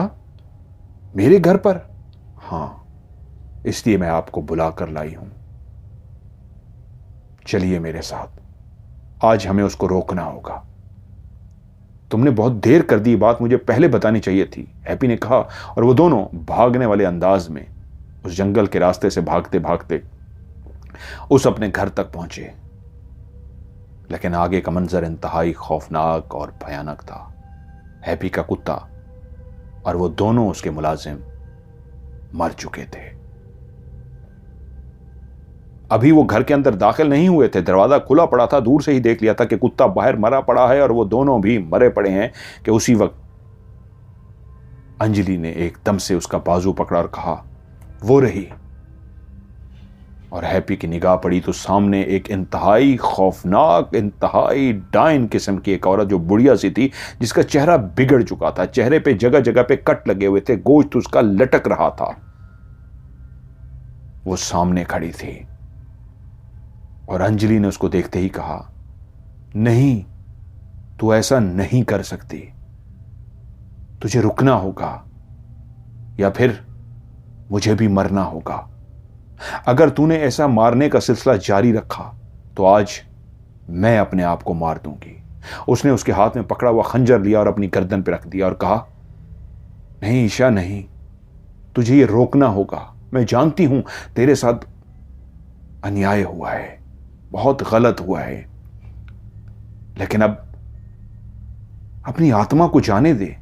मेरे घर पर? हां, इसलिए मैं आपको बुलाकर लाई हूं। चलिए मेरे साथ, आज हमें उसको रोकना होगा। तुमने बहुत देर कर दी, बात मुझे पहले बतानी चाहिए थी, हैप्पी ने कहा। और वो दोनों भागने वाले अंदाज में उस जंगल के रास्ते से भागते भागते उस अपने घर तक पहुंचे। लेकिन आगे का मंजर इंतहाई खौफनाक और भयानक था। हैप्पी का कुत्ता और वो दोनों उसके मुलाजिम मर चुके थे। अभी वो घर के अंदर दाखिल नहीं हुए थे, दरवाज़ा खुला पड़ा था, दूर से ही देख लिया था कि कुत्ता बाहर मरा पड़ा है और वो दोनों भी मरे पड़े हैं कि उसी वक्त अंजलि ने एकदम से उसका बाजू पकड़ा और कहा, वो रही। और हैप्पी की निगाह पड़ी तो सामने एक इंतहाई खौफनाक, इंतहाई डाइन किस्म की एक औरत जो बुढ़िया सी थी, जिसका चेहरा बिगड़ चुका था, चेहरे पे जगह जगह पे कट लगे हुए थे, गोश्त उसका लटक रहा था, वो सामने खड़ी थी। और अंजलि ने उसको देखते ही कहा, नहीं, तू ऐसा नहीं कर सकती, तुझे रुकना होगा या फिर मुझे भी मरना होगा। अगर तूने ऐसा मारने का सिलसिला जारी रखा तो आज मैं अपने आप को मार दूंगी। उसने उसके हाथ में पकड़ा हुआ खंजर लिया और अपनी गर्दन पर रख दिया और कहा, नहीं ईशा, नहीं, तुझे ये रोकना होगा। मैं जानती हूं तेरे साथ अन्याय हुआ है, बहुत गलत हुआ है, लेकिन अब अपनी आत्मा को जाने दे।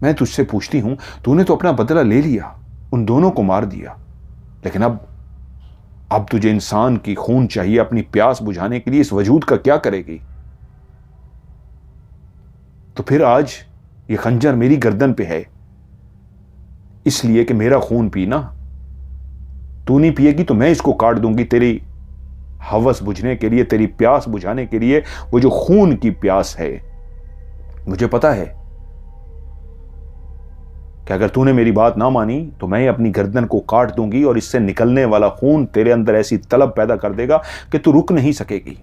मैं तुझसे पूछती हूं, तूने तो अपना बदला ले लिया, उन दोनों को मार दिया, लेकिन अब तुझे इंसान की खून चाहिए अपनी प्यास बुझाने के लिए। इस वजूद का क्या करेगी? तो फिर आज ये खंजर मेरी गर्दन पे है, इसलिए कि मेरा खून पीना। तू नहीं पिएगी तो मैं इसको काट दूंगी, तेरी हवस बुझने के लिए, तेरी प्यास बुझाने के लिए। वो जो खून की प्यास है, मुझे पता है कि अगर तूने मेरी बात ना मानी तो मैं अपनी गर्दन को काट दूंगी और इससे निकलने वाला खून तेरे अंदर ऐसी तलब पैदा कर देगा कि तू रुक नहीं सकेगी।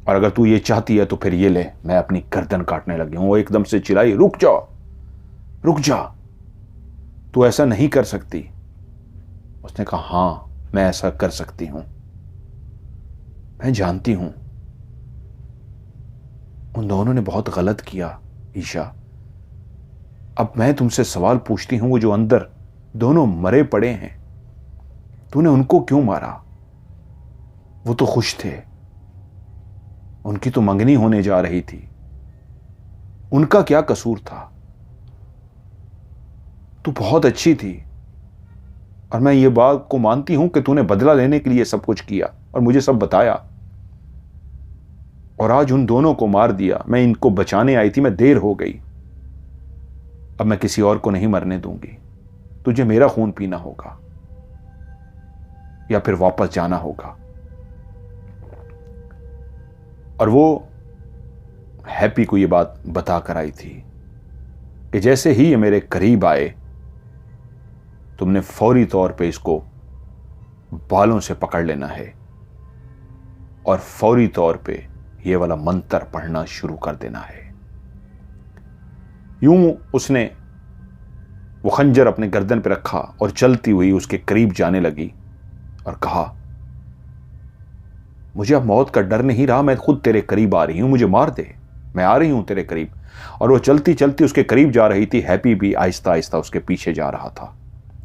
और अगर तू ये चाहती है तो फिर ये ले, मैं अपनी गर्दन काटने लगी हूं। वो एकदम से चिल्लाई, रुक जा, रुक जा, तू ऐसा नहीं कर सकती। उसने कहा, हां मैं ऐसा कर सकती हूं, मैं जानती हूं उन दोनों ने बहुत गलत किया ईशा। अब मैं तुमसे सवाल पूछती हूं, वो जो अंदर दोनों मरे पड़े हैं, तूने उनको क्यों मारा? वो तो खुश थे, उनकी तो मंगनी होने जा रही थी, उनका क्या कसूर था? तू बहुत अच्छी थी और मैं ये बात को मानती हूं कि तूने बदला लेने के लिए सब कुछ किया और मुझे सब बताया, और आज उन दोनों को मार दिया। मैं इनको बचाने आई थी, मैं देर हो गई। अब मैं किसी और को नहीं मरने दूंगी। तुझे मेरा खून पीना होगा या फिर वापस जाना होगा। और वो हैप्पी को ये बात बता कर आई थी कि जैसे ही ये मेरे करीब आए, तुमने फौरी तौर पे इसको बालों से पकड़ लेना है और फौरी तौर पे ये वाला मंत्र पढ़ना शुरू कर देना है। यूं उसने वो खंजर अपने गर्दन पे रखा और चलती हुई उसके करीब जाने लगी और कहा, मुझे अब मौत का डर नहीं रहा, मैं खुद तेरे करीब आ रही हूं, मुझे मार दे, मैं आ रही हूं तेरे करीब। और वो चलती चलती उसके करीब जा रही थी। हैप्पी भी आहिस्ता आहिस्ता उसके पीछे जा रहा था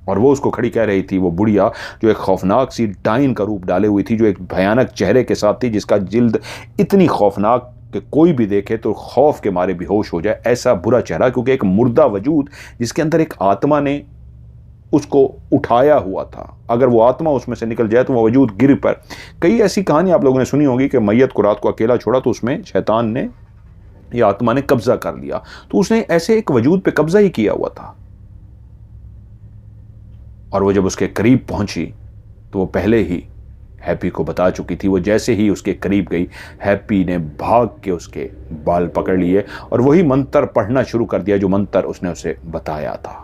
और वो उसको खड़ी कह रही थी, वो बुढ़िया जो एक खौफनाक सी डाइन का रूप डाले हुई थी, जो एक भयानक चेहरे के साथ थी, जिसका जिल्द इतनी खौफनाक कि कोई भी देखे तो खौफ के मारे बेहोश हो जाए, ऐसा बुरा चेहरा। क्योंकि एक मुर्दा वजूद जिसके अंदर एक आत्मा ने उसको उठाया हुआ था, अगर वो आत्मा उसमें से निकल जाए तो वो वजूद गिर पर। कई ऐसी कहानी आप लोगों ने सुनी होगी कि मैयत को रात को अकेला छोड़ा तो उसमें शैतान ने या आत्मा ने कब्जा कर लिया, तो उसने ऐसे एक वजूद पे कब्जा ही किया हुआ था। और वो जब उसके करीब पहुंची तो वो पहले ही हैप्पी को बता चुकी थी। वो जैसे ही उसके करीब गई, हैप्पी ने भाग के उसके बाल पकड़ लिए और वही मंत्र पढ़ना शुरू कर दिया जो मंत्र उसने उसे बताया था।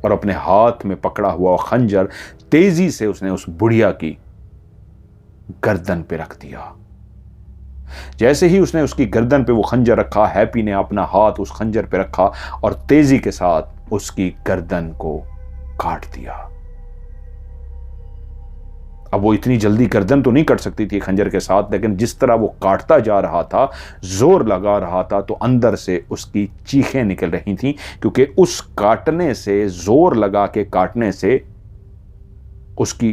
और अपने हाथ में पकड़ा हुआ खंजर तेजी से उसने उस बुढ़िया की गर्दन पे रख दिया। जैसे ही उसने उसकी गर्दन पे वो खंजर रखा, हैप्पी ने अपना हाथ उस खंजर पे रखा और तेजी के साथ उसकी गर्दन को काट दिया। अब वो इतनी जल्दी गर्दन तो नहीं कट सकती थी खंजर के साथ, लेकिन जिस तरह वो काटता जा रहा था, जोर लगा रहा था, तो अंदर से उसकी चीखें निकल रही थीं, क्योंकि उस काटने से, जोर लगा के काटने से उसकी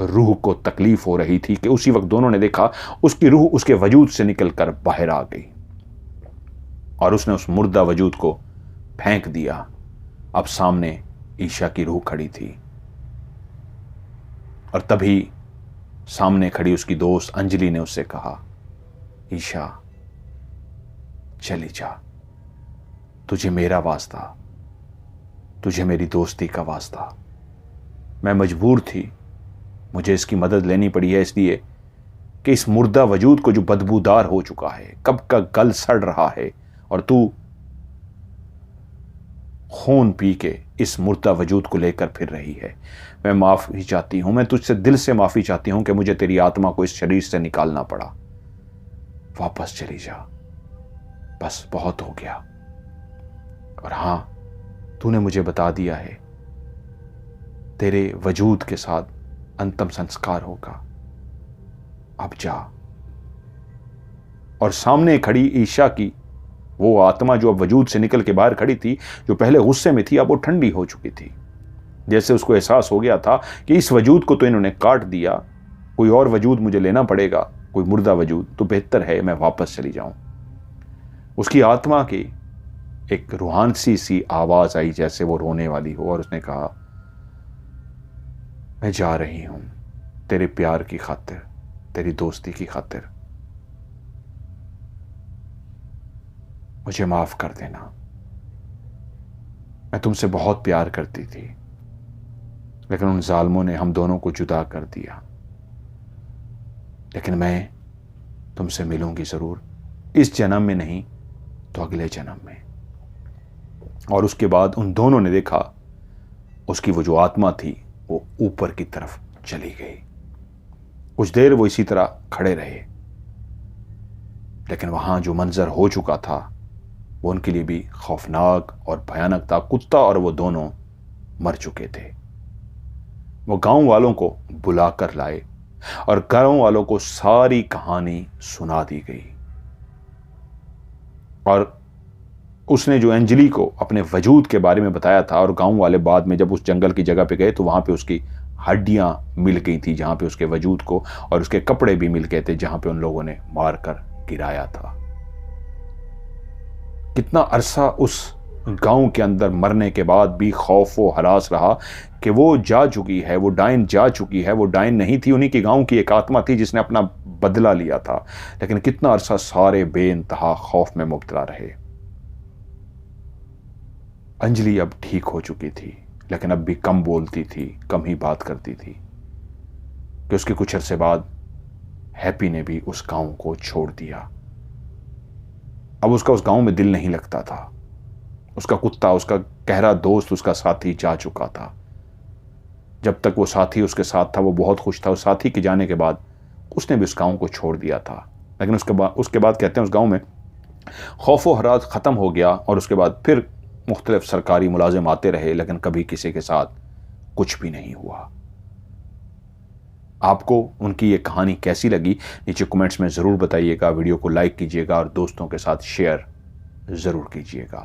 रूह को तकलीफ हो रही थी कि उसी वक्त दोनों ने देखा उसकी रूह उसके वजूद से निकलकर बाहर आ गई और उसने उस मुर्दा वजूद को फेंक दिया। अब सामने ईशा की रूह खड़ी थी और तभी सामने खड़ी उसकी दोस्त अंजलि ने उससे कहा, ईशा चली जा, तुझे मेरा वास्ता, तुझे मेरी दोस्ती का वास्ता। मैं मजबूर थी, मुझे इसकी मदद लेनी पड़ी है इसलिए कि इस मुर्दा वजूद को जो बदबूदार हो चुका है, कब का गल सड़ रहा है, और तू खून पी के इस मुर्दा वजूद को लेकर फिर रही है। मैं माफ़ी चाहती हूं, मैं तुझसे दिल से माफ़ी चाहती हूं कि मुझे तेरी आत्मा को इस शरीर से निकालना पड़ा। वापस चली जा, बस बहुत हो गया। और हां, तूने मुझे बता दिया है तेरे वजूद के साथ अंतिम संस्कार होगा, अब जा। और सामने खड़ी ईशा की वो आत्मा जो अब वजूद से निकल के बाहर खड़ी थी, जो पहले गुस्से में थी, अब वो ठंडी हो चुकी थी। जैसे उसको एहसास हो गया था कि इस वजूद को तो इन्होंने काट दिया, कोई और वजूद मुझे लेना पड़ेगा, कोई मुर्दा वजूद, तो बेहतर है मैं वापस चली जाऊं। उसकी आत्मा की एक रूहानी सी आवाज आई, जैसे वो रोने वाली हो, और उसने कहा, मैं जा रही हूं तेरे प्यार की खातिर, तेरी दोस्ती की खातिर, मुझे माफ कर देना। मैं तुमसे बहुत प्यार करती थी, लेकिन उन जालिमों ने हम दोनों को जुदा कर दिया। लेकिन मैं तुमसे मिलूंगी जरूर, इस जन्म में नहीं तो अगले जन्म में। और उसके बाद उन दोनों ने देखा उसकी वो जो आत्मा थी वो ऊपर की तरफ चली गई। कुछ देर वो इसी तरह खड़े रहे, लेकिन वहां जो मंजर हो चुका था वो उनके लिए भी खौफनाक और भयानक था। कुत्ता और वो दोनों मर चुके थे। वो गांव वालों को बुलाकर लाए और गांव वालों को सारी कहानी सुना दी गई। और उसने जो अंजलि को अपने वजूद के बारे में बताया था, और गांव वाले बाद में जब उस जंगल की जगह पे गए तो वहां पे उसकी हड्डियां मिल गई थी, जहां पे उसके वजूद को, और उसके कपड़े भी मिल गए थे जहां पे उन लोगों ने मारकर गिराया था। कितना अरसा उस गांव के अंदर मरने के बाद भी खौफ व हरास रहा कि वो जा चुकी है, वो डायन जा चुकी है। वो डायन नहीं थी, उन्हीं की गांव की एक आत्मा थी जिसने अपना बदला लिया था। लेकिन कितना अरसा सारे बेइंतहा खौफ में मुब्तला रहे। अंजलि अब ठीक हो चुकी थी, लेकिन अब भी कम बोलती थी, कम ही बात करती थी। कि उसके कुछ अरसे बाद हैप्पी ने भी उस गांव को छोड़ दिया। अब उसका उस गांव में दिल नहीं लगता था। उसका कुत्ता, उसका गहरा दोस्त, उसका साथी जा चुका था। जब तक वो साथी उसके साथ था वो बहुत खुश था। उस साथी के जाने के बाद उसने भी उस गांव को छोड़ दिया था। लेकिन उसके बाद कहते हैं उस गांव में खौफ व हरास ख़त्म हो गया। और उसके बाद फिर मुख्तलिफ सरकारी मुलाजिम आते रहे, लेकिन कभी किसी के साथ कुछ भी नहीं हुआ। आपको उनकी ये कहानी कैसी लगी नीचे कमेंट्स में ज़रूर बताइएगा। वीडियो को लाइक कीजिएगा और दोस्तों के साथ शेयर ज़रूर कीजिएगा।